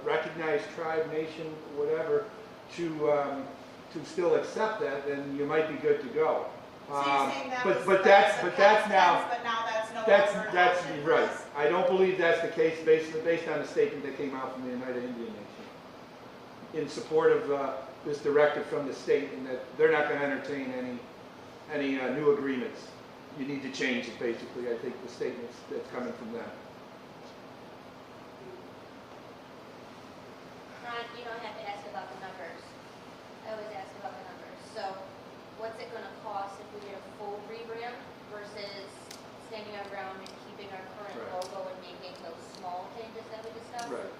recognized tribe, nation, whatever, to still accept that, then you might be good to go. So you're saying that was But the that's past now. tense, but now that's no That's longer right. option? I don't believe that's the case based on the statement that came out from the United Indian Nation in support of this directive from the state, and that they're not going to entertain any new agreements. You need to change it, basically. I think the statements that's coming from them. Ron, I have to ask about the numbers. I always ask about the numbers. So what's it gonna cost if we did a full rebrand versus standing our ground and keeping our current Right. logo and making those small changes that we discussed? Right.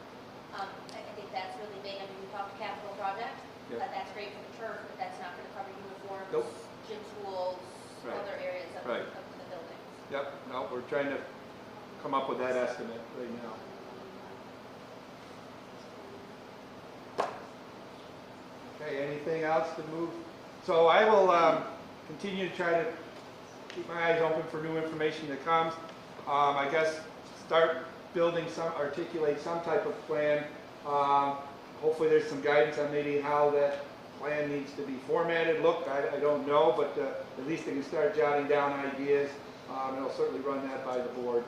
I think that's really big. I mean, we talked capital project, Yep. that's great for the turf, but that's not gonna cover uniforms, Nope. gym schools, Right. other areas of Right. the buildings. Yep. No, we're trying to come up with that estimate right now. Okay, anything else to move? So I will continue to try to keep my eyes open for new information that comes. I guess start building articulate some type of plan. Hopefully there's some guidance on maybe how that plan needs to be formatted. Look, I don't know, but at least I can start jotting down ideas. And I'll certainly run that by the board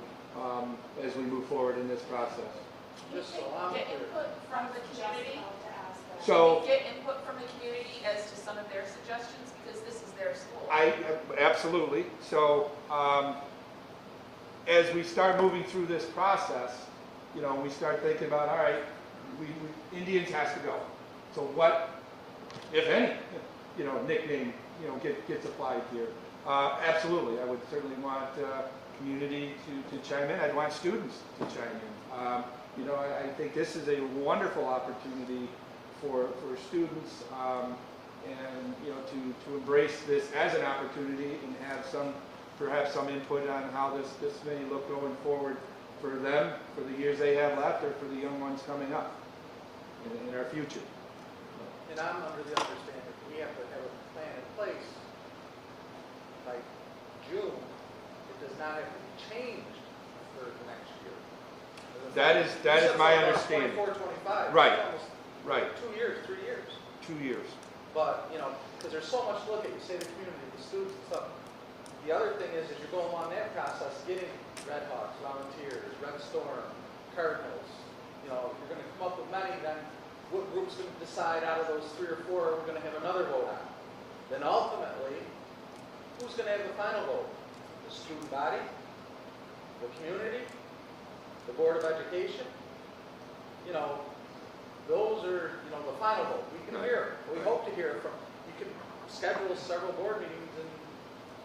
as we move forward in this process. Just so I'm clear. Get input from the community. So Get input from the community as to some of their suggestions, because this is their school. Absolutely. So as we start moving through this process, we start thinking about, all right, Indians has to go. So what, if any, nickname, gets applied here. Absolutely, I would certainly want community to chime in. I'd want students to chime in. You know, I think this is a wonderful opportunity for students, and you know, to embrace this as an opportunity and have perhaps some input on how this may look going forward for them, for the years they have left, or for the young ones coming up in our future. And I'm under the understanding we have to have a plan in place by June. It does not have to be changed for the next year. That is my understanding. 24, 25. Right. Almost Right. 2 years, 3 years. 2 years. But, you know, because there's so much to look at, you say the community, the students and stuff. The other thing is, as you're going along that process, getting Red Hawks, volunteers, Red Storm, Cardinals, you know, you're going to come up with many, then what group's going to decide out of those 3 or 4 we're going to have another vote on? Then ultimately, who's going to have the final vote? The student body, the community, the Board of Education? You know, those are, you know, the final vote. We can hear, we hope to hear from, you can schedule several board meetings in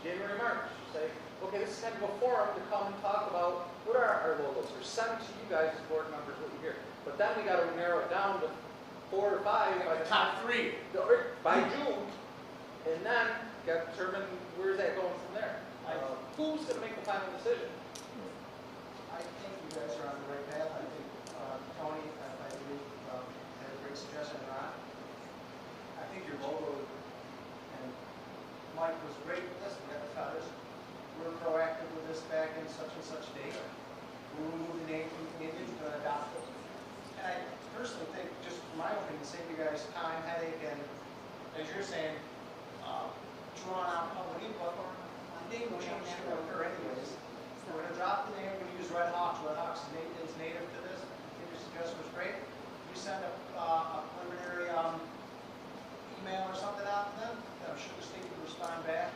January, March. Say, okay, this is kind of a forum to come and talk about what are our logos, or send to you guys as board members what you hear. But then we got to narrow it down to 4 or 5 by the Top 3. by June, and then got to determine where's that going from there. Who's going to make the final decision? I think you guys are on the right path. I think Tony, I believe, had a great suggestion, Ron. I think your logo and Mike was great with this. We got the feathers. We were proactive with this back in such and such date. We removed the name from the Indians, we're going to adopt it. And I personally think, just from my opinion, save you guys time, headache, and as you're saying, drawn out public input. The name change is going to occur anyways. We're going to drop the name, we're going to use Red Hawks. Red Hawks is native to this. I think your suggestion was great. You send a preliminary email or something out to them, I'm sure the state will respond back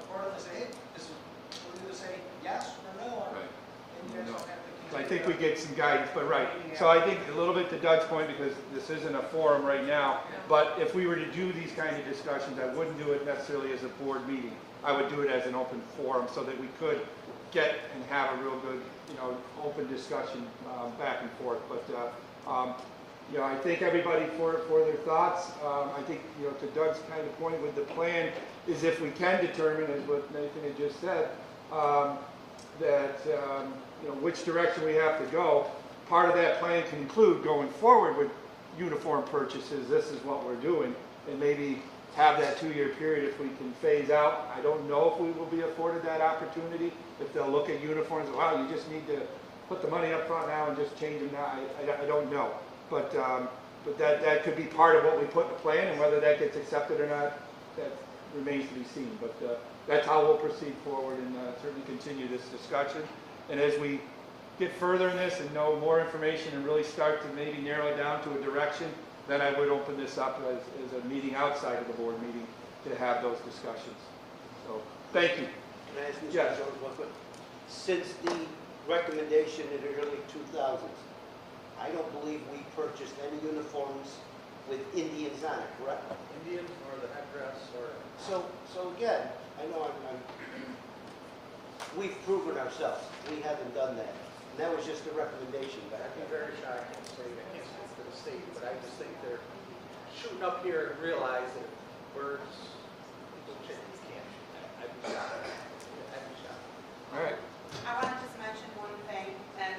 accordingly, say, hey, this is, we'll either say yes or no, or, Right. and you guys don't have to. So I think we get some guidance, but right. So I think a little bit to Doug's point, because this isn't a forum right now, but if we were to do these kind of discussions, I wouldn't do it necessarily as a board meeting. I would do it as an open forum so that we could get and have a real good, you know, open discussion back and forth. But, you know, I thank everybody for their thoughts. I think, you know, to Doug's kind of point with the plan is if we can determine, as what Nathan had just said, that, you know, which direction we have to go. Part of that plan can include going forward with uniform purchases. This is what we're doing, and maybe have that 2-year period if we can phase out. I don't know if we will be afforded that opportunity. If they'll look at uniforms, wow, you just need to put the money up front now and just change them now. I don't know, but that could be part of what we put in the plan, and whether that gets accepted or not, that remains to be seen. But that's how we'll proceed forward, and certainly continue this discussion. And as we get further in this and know more information and really start to maybe narrow it down to a direction, then I would open this up as a meeting outside of the board meeting to have those discussions. So, thank you. Can I ask Mr. Yes. Jones one quick? Since the recommendation in the early 2000s, I don't believe we purchased any uniforms with Indians on it, correct? Indians or the headdress or... So again, I know we've proven ourselves. We haven't done that. And that was just a recommendation back I'd be then. very shy, I can't say, I can't speak for the state, but I just think they're shooting up here and realize that birds, people chickens can't shoot that. I'd be shocked. I'd be shocked. All right. I want to just mention one thing, and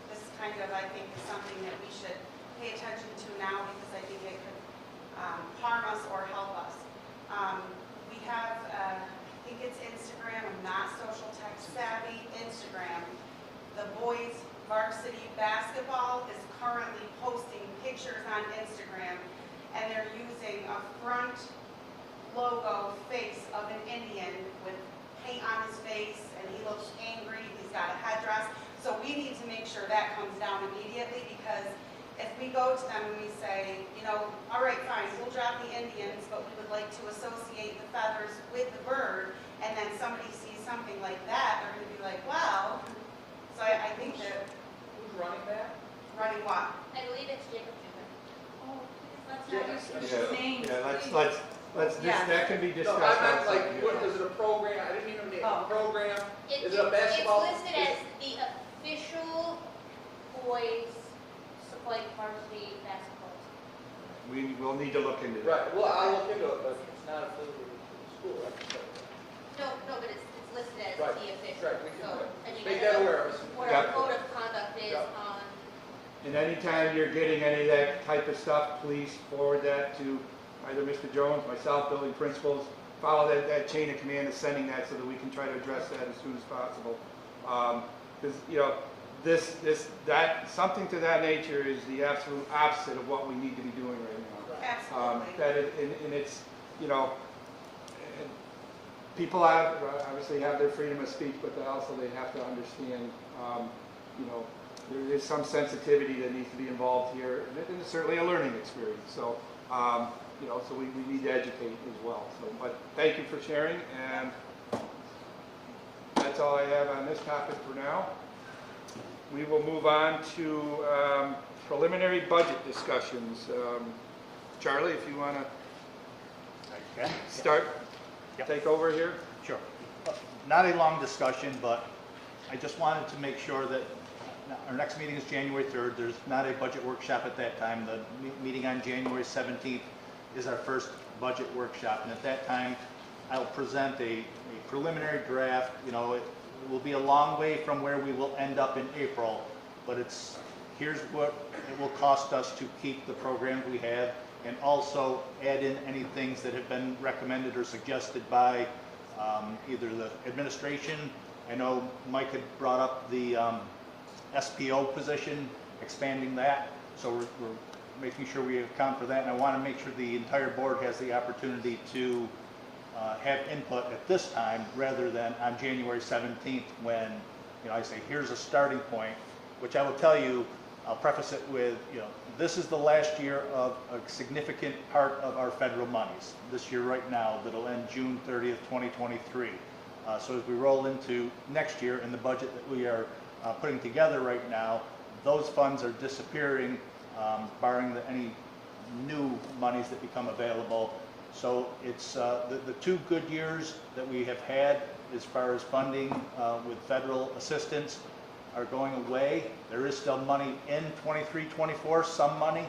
this kind of, I think, is something that we should pay attention to now because I think it could harm us or help us. We have, I think it's Instagram, I'm not social tech savvy, Instagram. The boys varsity basketball is currently posting pictures on Instagram, and they're using a front logo face of an Indian with paint on his face, and he looks angry, he's got a headdress. So we need to make sure that comes down immediately, because if we go to them and we say, you know, all right, fine, we'll drop the Indians, but we would like to associate the feathers with the bird, and then somebody sees something like that, they're gonna be like, wow. So I think that, Who's running that? running what? I believe it's Jacob Jr. Oh, please, let's not use Yeah, names. yeah, please. that can be No, discussed I'm not outside like, here. what, is it a program? I didn't even name it. Oh. A program? It- Is it a basketball? It's listed as the official boys Sauquoit varsity basketball team. We will need to look into that. Right, well, I'll look into it, but it's not affiliated with the school, right? No, but it's listed as Right, the official. right, we can, So, and you make gotta that know aware of us. what Yeah. our code of conduct is Yeah. on. And anytime you're getting any of that type of stuff, please forward that to either Mr. Jones, myself, building principals. Follow that chain of command of sending that so that we can try to address that as soon as possible. Because, you know, something to that nature is the absolute opposite of what we need to be doing right now. Absolutely. And it's, you know, and people obviously have their freedom of speech, but they have to understand, you know, there is some sensitivity that needs to be involved here, and it's certainly a learning experience. So, you know, so we need to educate as well. So, but thank you for sharing, and that's all I have on this topic for now. We will move on to preliminary budget discussions. Charlie, if you want to start, take over here. Sure. Not a long discussion, but I just wanted to make sure that our next meeting is January 3rd. There's not a budget workshop at that time. The meeting on January 17th is our first budget workshop. And at that time, I'll present a preliminary draft. You know, it will be a long way from where we will end up in April, but here's what it will cost us to keep the programs we have, and also add in any things that have been recommended or suggested by either the administration. I know Mike had brought up the SPO position, expanding that, so we're making sure we account for that, and I want to make sure the entire board has the opportunity to have input at this time rather than on January 17th when, you know, I say here's a starting point, which I will tell you, I'll preface it with, you know, this is the last year of a significant part of our federal monies. This year right now, that'll end June 30th, 2023. So as we roll into next year and the budget that we are putting together right now, those funds are disappearing, barring any new monies that become available. So it's the 2 good years that we have had as far as funding with federal assistance are going away. There is still money in 23-24, some money,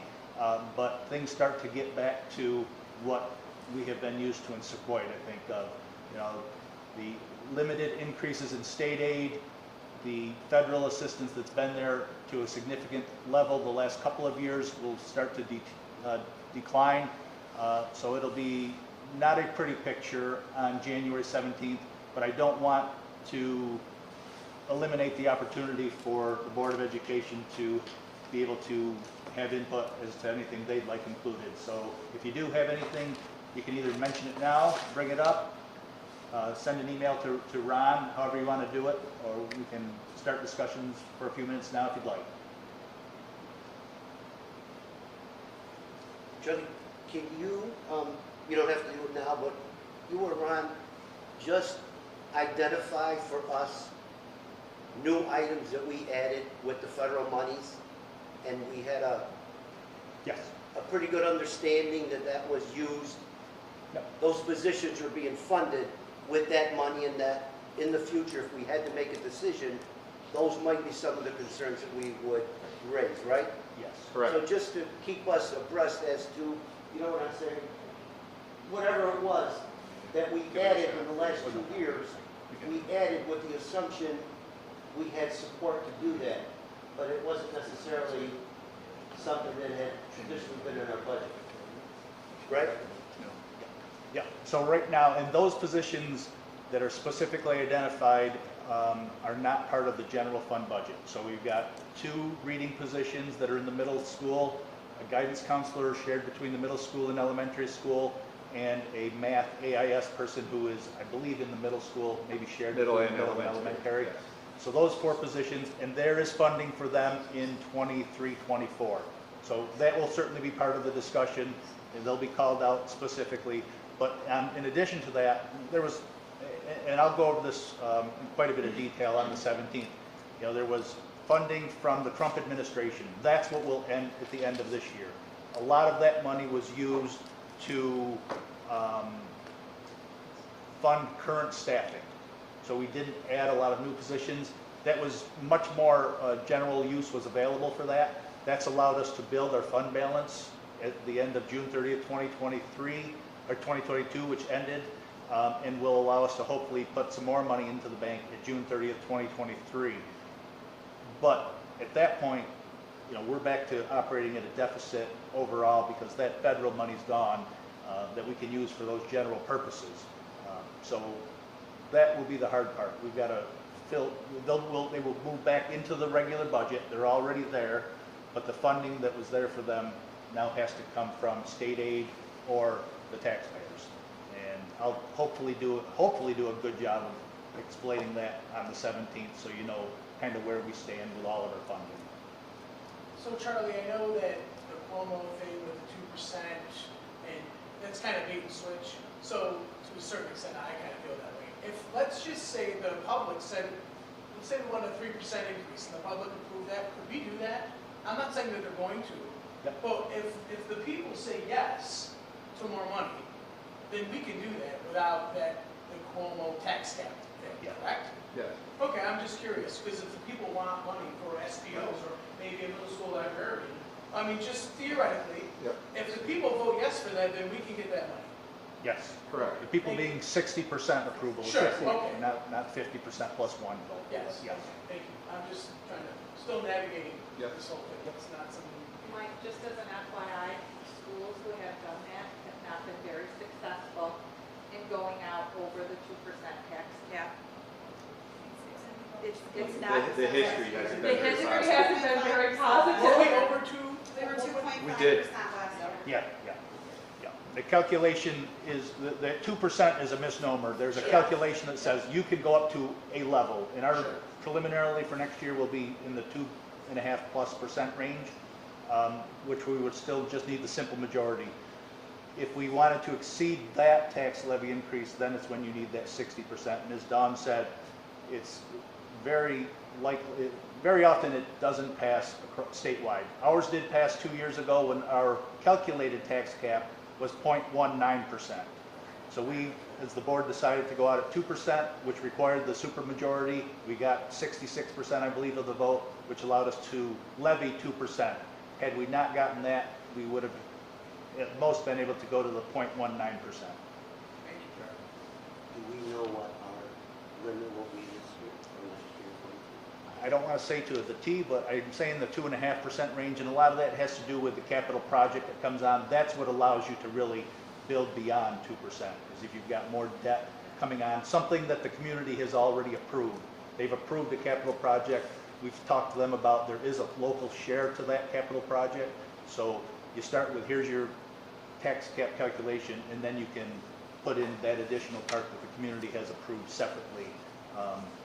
but things start to get back to what we have been used to in Sauquoit. I think of, you know, the limited increases in state aid, the federal assistance that's been there to a significant level the last couple of years will start to decline. So it'll be not a pretty picture on January 17th, but I don't want to eliminate the opportunity for the Board of Education to be able to have input as to anything they'd like included. So if you do have anything, you can either mention it now, bring it up, send an email to Ron, however you want to do it, or we can start discussions for a few minutes now if you'd like. Charlie, can you, you don't have to do it now, but you or Ron, just identify for us new items that we added with the federal monies, and we had a pretty good understanding that that was used. Yep. Those positions are being funded with that money, and that in the future, if we had to make a decision, those might be some of the concerns that we would raise, right? Yes. Correct. So just to keep us abreast as to, you know what I'm saying, whatever it was that we added in the last 2 years, we added with the assumption we had support to do that, but it wasn't necessarily something that had traditionally been in our budget, right? Yeah, so right now, and those positions that are specifically identified are not part of the general fund budget. So we've got 2 reading positions that are in the middle school, a guidance counselor shared between the middle school and elementary school, and a math AIS person who is, I believe, in the middle school, maybe shared Middle between and middle and elementary. elementary. So those 4 positions, and there is funding for them in 23-24. So that will certainly be part of the discussion, and they'll be called out specifically. But in addition to that, there was, and I'll go over this in quite a bit of detail on the 17th, you know, there was funding from the Trump administration. That's what will end at the end of this year. A lot of that money was used to fund current staffing. So we didn't add a lot of new positions. That was much more general use was available for that. That's allowed us to build our fund balance at the end of June 30th, 2023, or 2022, which ended, and will allow us to hopefully put some more money into the bank at June 30th, 2023. But at that point, you know, we're back to operating at a deficit overall because that federal money's gone that we can use for those general purposes. So that will be the hard part. We've got to fill, they will move back into the regular budget. They're already there, but the funding that was there for them now has to come from state aid or the taxpayers. And I'll hopefully do a good job of explaining that on the 17th so you know kind of where we stand with all of our funding. So Charlie, I know that the Cuomo thing with the 2%, and that's kind of bait and switch. So to a certain extent, I kind of feel that way. If, let's just say the public said, let's say we want a 3% increase and the public approved that, could we do that? I'm not saying that they're going to, Yep. but if the people say yes to more money, then we can do that without the Cuomo tax cap thing, Yeah. correct? Yes. Okay, I'm just curious, because if the people want money for SPOs or maybe a middle school librarian, I mean, just theoretically, Yep. if the people vote yes for that, then we can get that money. Yes. Correct. The people being 60% approval, Sure, 60, okay. not 50% plus one vote. Yes, Yes. okay, thank you. I'm just trying to, still navigating Yep. this whole thing. It's not something. Mike, just as an FYI, schools who have done that have not been very successful in going out over the 2% tax cap. It's not. The history hasn't The been very history positive. hasn't been very Were positive. we over two? They were 2.5% We did. last year. Yeah, yeah, yeah. The calculation is, the 2% is a misnomer. There's a calculation that says you can go up to a level. And our preliminarily for next year will be in the 2.5+% range, which we would still just need the simple majority. If we wanted to exceed that tax levy increase, then it's when you need that 60%. And as Dawn said, it's very likely, very often it doesn't pass statewide. Ours did pass 2 years ago when our calculated tax cap was 0.19%. So we, as the board, decided to go out at 2%, which required the supermajority. We got 66%, I believe, of the vote, which allowed us to levy 2%. Had we not gotten that, we would have at most been able to go to the 0.19%. Do we know what our limit will be this year or next year? I don't want to say to the T, but I'm saying the 2.5% range, and a lot of that has to do with the capital project that comes on. That's what allows you to really build beyond 2%, is if you've got more debt coming on, something that the community has already approved. They've approved a capital project. We've talked to them about there is a local share to that capital project. So you start with, here's your tax cap calculation, and then you can put in that additional part that the community has approved separately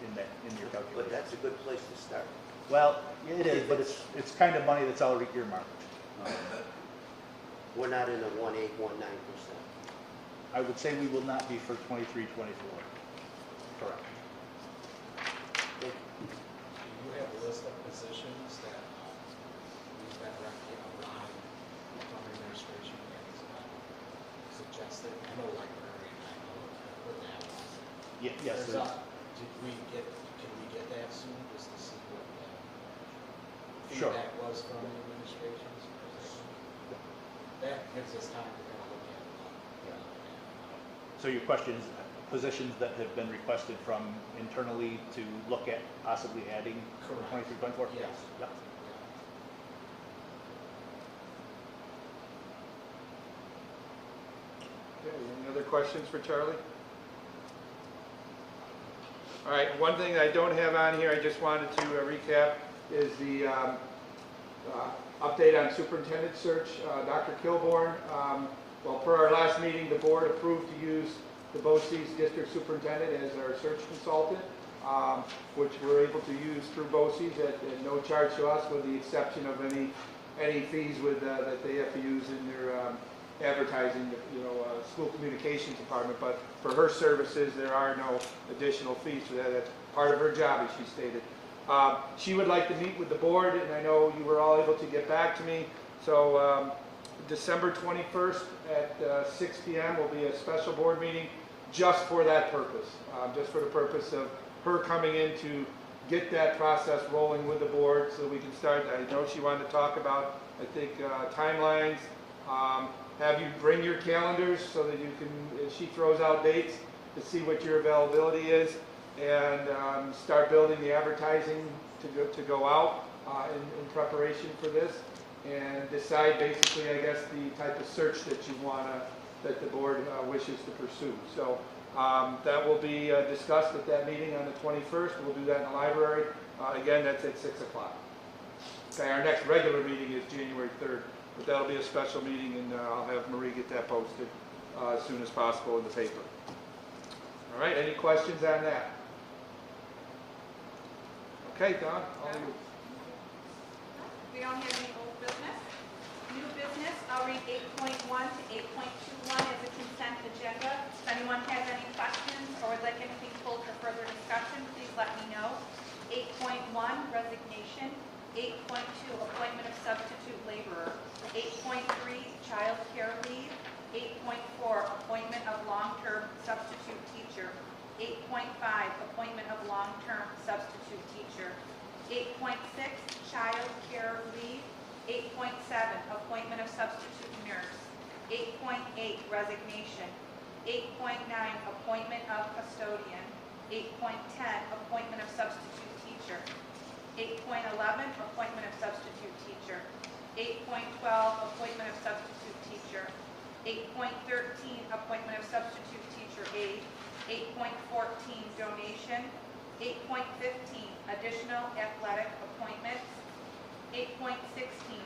in your calculation. But that's a good place to start. Well, it is, but it's kind of money that's already earmarked. We're not in a 1.8, 1.9%. I would say we will not be for 23, 24. Correct. Do you have a list of positions that we've been recommending from administration that suggested? I know librarian, I know what that was. Yes. There's there's- can we get that soon, just to see what the Sure. feedback was from the administrations? That gives us time to kind of look at it. So your question is positions that have been requested from internally to look at possibly adding for Correct. 23, 24? Yes. Yep. Okay, any other questions for Charlie? All right, one thing I don't have on here, I just wanted to recap, is the update on superintendent search. Dr. Kilborn, well, per our last meeting, the board approved to use the BOCES district superintendent as our search consultant, which we're able to use through BOCES at no charge to us, with the exception of any fees that they have to use in their advertising, school communications department. But for her services, there are no additional fees for that. That's part of her job, as she stated. She would like to meet with the board, and I know you were all able to get back to me. So December 21st at 6 p.m. will be a special board meeting just for that purpose, just for the purpose of her coming in to get that process rolling with the board so we can start. I know she wanted to talk about, I think, timelines. Have you bring your calendars so that you can, she throws out dates to see what your availability is, and start building the advertising to go out in preparation for this, and decide basically, I guess, the type of search that you want to, that the board wishes to pursue. So that will be discussed at that meeting on the 21st. We'll do that in the library. Again, that's at 6 o'clock. Okay, our next regular meeting is January 3rd, but that'll be a special meeting, and I'll have Marie get that posted as soon as possible in the paper. All right, any questions on that? Okay, Don, all you. We don't have any old business. New business, I'll read 8.1 to 8.21 as a consent agenda. If anyone has any questions or would like anything pulled for further discussion, please let me know. 8.1, resignation. 8.2, appointment of substitute laborer. 8.3, child care leave. 8.4, appointment of long-term substitute teacher. 8.5, appointment of long-term substitute teacher. 8.6, child care leave. 8.7, appointment of substitute nurse. 8.8, resignation. 8.9, appointment of custodian. 8.10, appointment of substitute teacher. 8.11, appointment of substitute teacher. 8.12, appointment of substitute teacher. 8.13, appointment of substitute teacher aide. 8.14, donation. 8.15, additional athletic appointments. 8.16,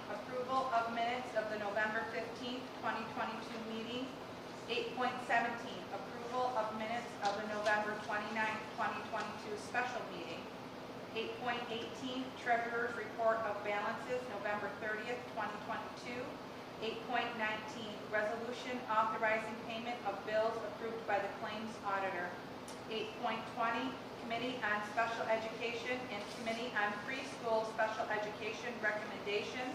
approval of minutes of the November 15th, 2022 meeting. 8.17, approval of minutes of the November 29th, 2022 special meeting. 8.18, treasurer's report of balances, November 30th, 2022. 8.19, resolution authorizing payment of bills approved by the claims auditor. 8.20, Committee on Special Education and Committee on Preschool Special Education recommendations.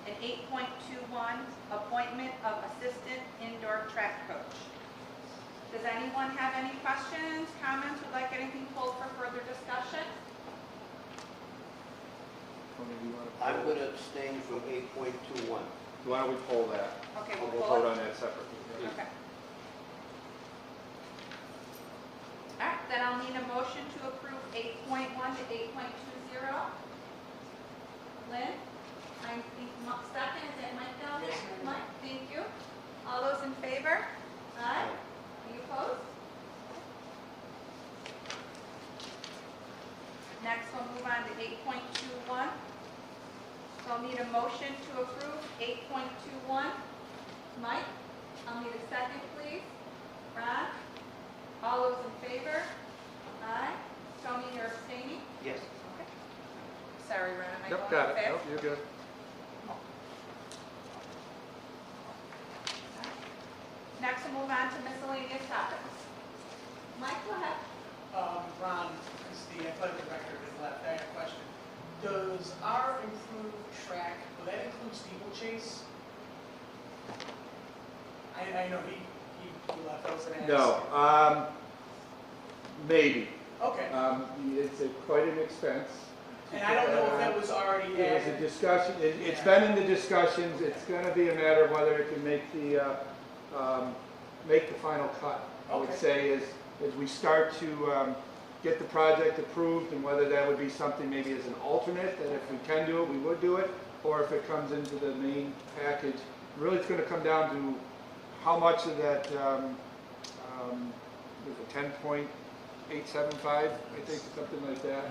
And 8.21, appointment of assistant indoor track coach. Does anyone have any questions, comments, would like anything pulled for further discussion? I'm going to abstain from 8.21. Why don't we pull that? Okay, We'll we'll vote pull on it. that separately. Okay. All right, then I'll need a motion to approve 8.1 to 8.20. Lynn? I think second, is that Mike down there? Yes, ma'am. Mike, thank you. All those in favor? Aye. Any opposed? Next, we'll move on to 8.21. So I'll need a motion to approve 8.21. Mike, I'll need a second, please. Ron? All those in favor? Aye. Tony, you're abstaining? Yes. Okay. Sorry, Ron, am I Yep, going got too it. fast? Nope, you're good. Next, we'll move on to miscellaneous topics. Mike, go ahead. Ron, as the athletic director has left, I have a question. Does our improved track, will that include steeplechase? I know he left, I was going to ask. No, maybe. Okay, It's quite an expense. and I don't know if that was already It was a added. discussion, it's Yeah. been in the discussions, it's gonna be a matter of whether it can make the final cut. I would Okay. say as we start to get the project approved, and whether that would be something maybe as an alternate, that if we can do it, we would do it, or if it comes into the main package. Really, it's gonna come down to how much of that, was it 10.875, I think, something like that.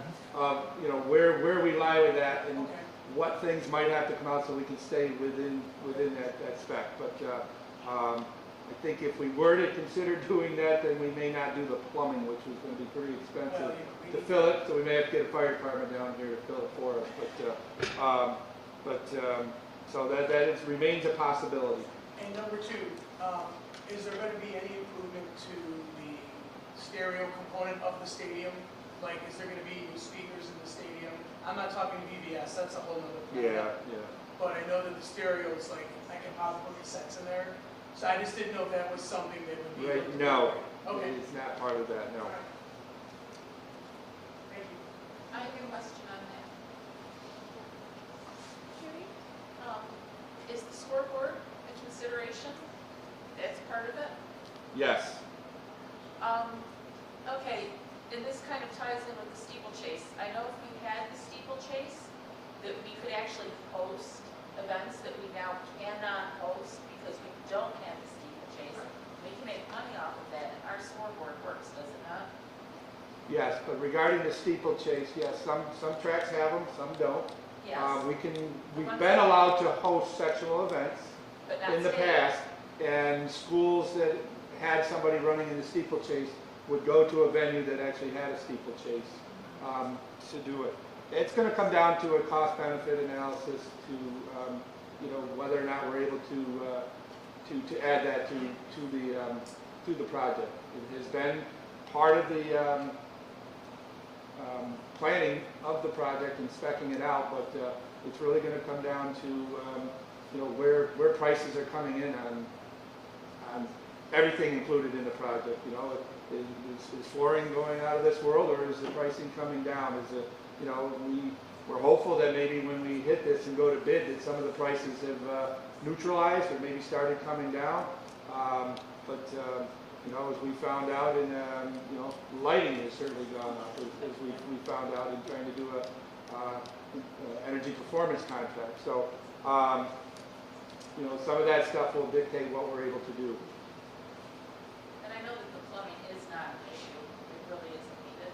You know, where we lie with that, and Okay. what things might have to come out so we can stay within that spec. But I think if we were to consider doing that, then we may not do the plumbing, which was gonna be pretty Well, expensive we to need- fill it, so we may have to get a fire department down here to fill it for us. So that remains a possibility. And number two, is there going to be any improvement to the stereo component of the stadium? Like, is there going to be new speakers in the stadium? I'm not talking VBS, that's a whole nother. Yeah. But I know that the stereo is like, I possible cassettes in there. So I just didn't know if that was something that would be. Right, no, Okay. it's not part of that, no. All right. Thank you. I have a question on that. Judy, is the scoreboard a consideration? That's part of it? Yes. Okay, and this kind of ties in with the steeplechase. I know if we had the steeplechase, that we could actually host events that we now cannot host because we don't have the steeplechase. We can make money off of that, and our scoreboard works, does it not? Yes, but regarding the steeplechase, yes, some tracks have them, some don't. Yes, We've been allowed to host sectional events but not in the state. past, and schools that had somebody running in the steeplechase would go to a venue that actually had a steeplechase to do it. It's going to come down to a cost-benefit analysis to, whether or not we're able to add that to the project. It has been part of the planning of the project and speccing it out, but it's really going to come down to where prices are coming in on everything included in the project. Is flooring going out of this world, or is the pricing coming down? We're hopeful that maybe when we hit this and go to bid, that some of the prices have neutralized or maybe started coming down. As we found out in, lighting has certainly gone up, as we found out in trying to do a energy performance contract. So, some of that stuff will dictate what we're able to do. And I know that the plumbing is not an issue, it really isn't needed.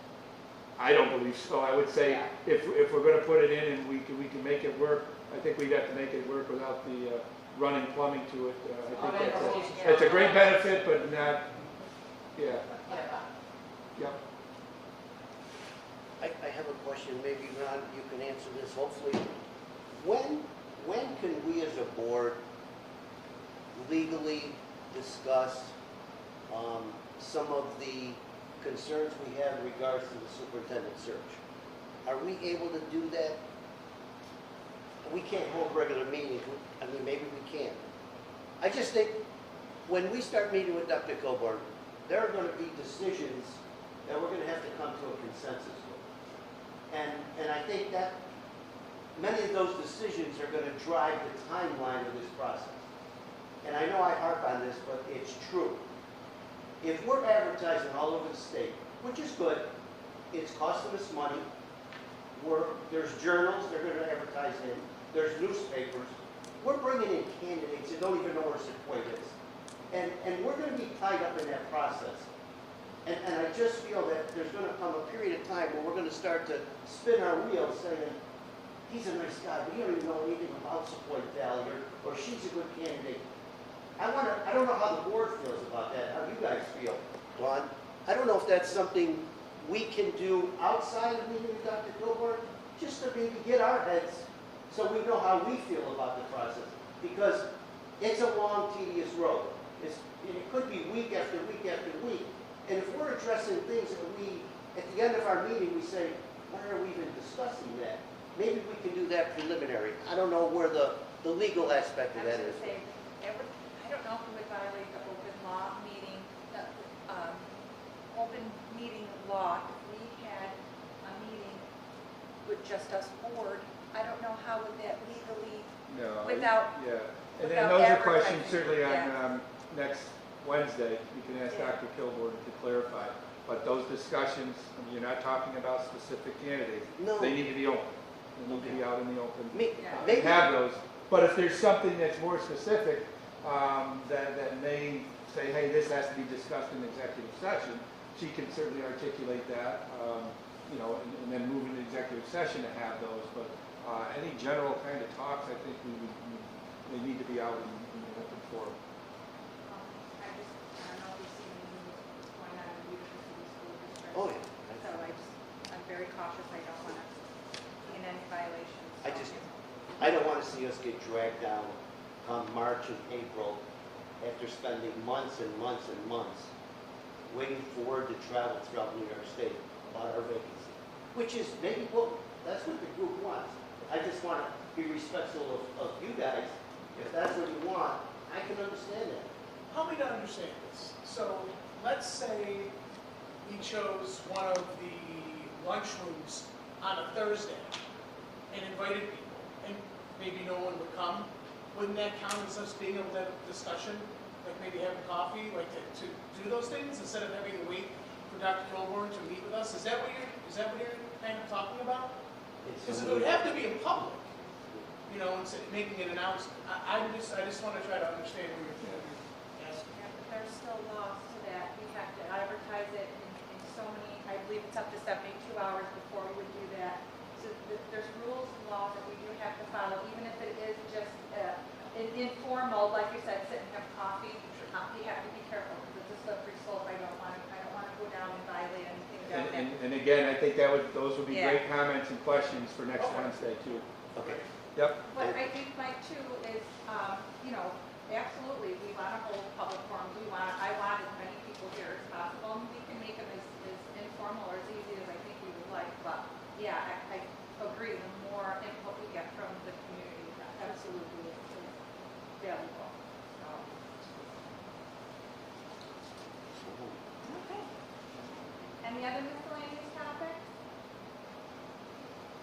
I don't believe so. I would say Yeah. if we're going to put it in and we can make it work, I think we'd have to make it work without the running plumbing to it. I think that's a great benefit, but not, yeah. Yep. I have a question, maybe Ron, you can answer this, hopefully. When can we as a board legally discuss some of the concerns we have in regards to the superintendent search? Are we able to do that? We can't hold regular meetings, I mean, maybe we can. I just think when we start meeting with Dr. Coburn, there are going to be decisions that we're going to have to come to a consensus with. And I think that many of those decisions are going to drive the timeline of this process. And I know I harp on this, but it's true. If we're advertising all over the state, which is good, it's costing us money. There's journals they're going to advertise in. There's newspapers. We're bringing in candidates that don't even know where Sauquoit is. And we're going to be tied up in that process. And I just feel that there's going to come a period of time where we're going to start to spin our wheels saying, he's a nice guy, but you don't even know anything about Sauquoit Valley, or she's a good candidate. I don't know how the board feels about that, how you guys feel, Ron. I don't know if that's something we can do outside of meeting with Dr. Coburn, just to maybe get our heads so we know how we feel about the process. Because it's a long, tedious road. It could be week after week after week. And if we're addressing things that at the end of our meeting, we say, why are we even discussing that? Maybe we can do that preliminary. I don't know where the legal aspect of that is. I don't know if it would violate the open meeting law if we had a meeting with just us board. I don't know how would that legally, No. without, Yeah. And without those are advertising. questions certainly on Yeah. Next Wednesday. You can ask Yeah. Dr. Kilborn to clarify. But those discussions, you're not talking about specific candidates. No. They need to be open. They need to be out in the open. Maybe. Have those. But if there's something that's more specific, that may say, hey, this has to be discussed in executive session, she can certainly articulate that, and then move into executive session to have those. But any general kind of talks, I think they need to be out in the open forum. I don't know if you've seen the news going on in Utica City School District. Oh, yeah. So I'm very cautious. I don't want to be in any violations. I don't want to see us get dragged down come March and April after spending months and months and months waiting for word to travel throughout New York State about our vacancy, which is maybe that's what the group wants. I just want to be respectful of you guys. If that's what you want, I can understand that. Help me to understand this. So let's say we chose one of the lunchrooms on a Thursday and invited people, and maybe no one would come. Wouldn't that count as us being able to have a discussion, like maybe having coffee, like to do those things instead of having to wait for Dr. Kilborn to meet with us? Is that what you're kind of talking about? Because it would have to be in public, you know, and making an announcement. I just want to try to understand where you're asking. Yeah, but there's still laws to that. You have to advertise it in so many, I believe it's up to 72 hours before we would do that. So there's rules and laws that we do have to follow, even if it is just informal, like you said, sit and have coffee. You have to be careful because it's a slippery slope. I don't want to go down and violate anything down there. And again, I think those would be great comments and questions for next Wednesday too. Okay. Yep. What I think, Mike, too, is, you know, absolutely, we want to hold public forums. I want as many people here as possible, and we can make them as informal or as easy as I think we would like. But, yeah, I agree, the more input we get from the community, that absolutely is valuable. So. Okay. Any other miscellaneous topics?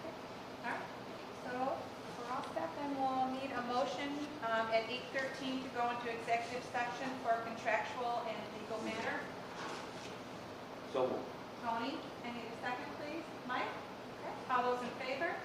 Okay. All right. So, for all set, then we'll need a motion at 8:13 to go into executive session for contractual and legal matter. So moved. Tony, I need a second, please. Mike? Okay. All those in favor?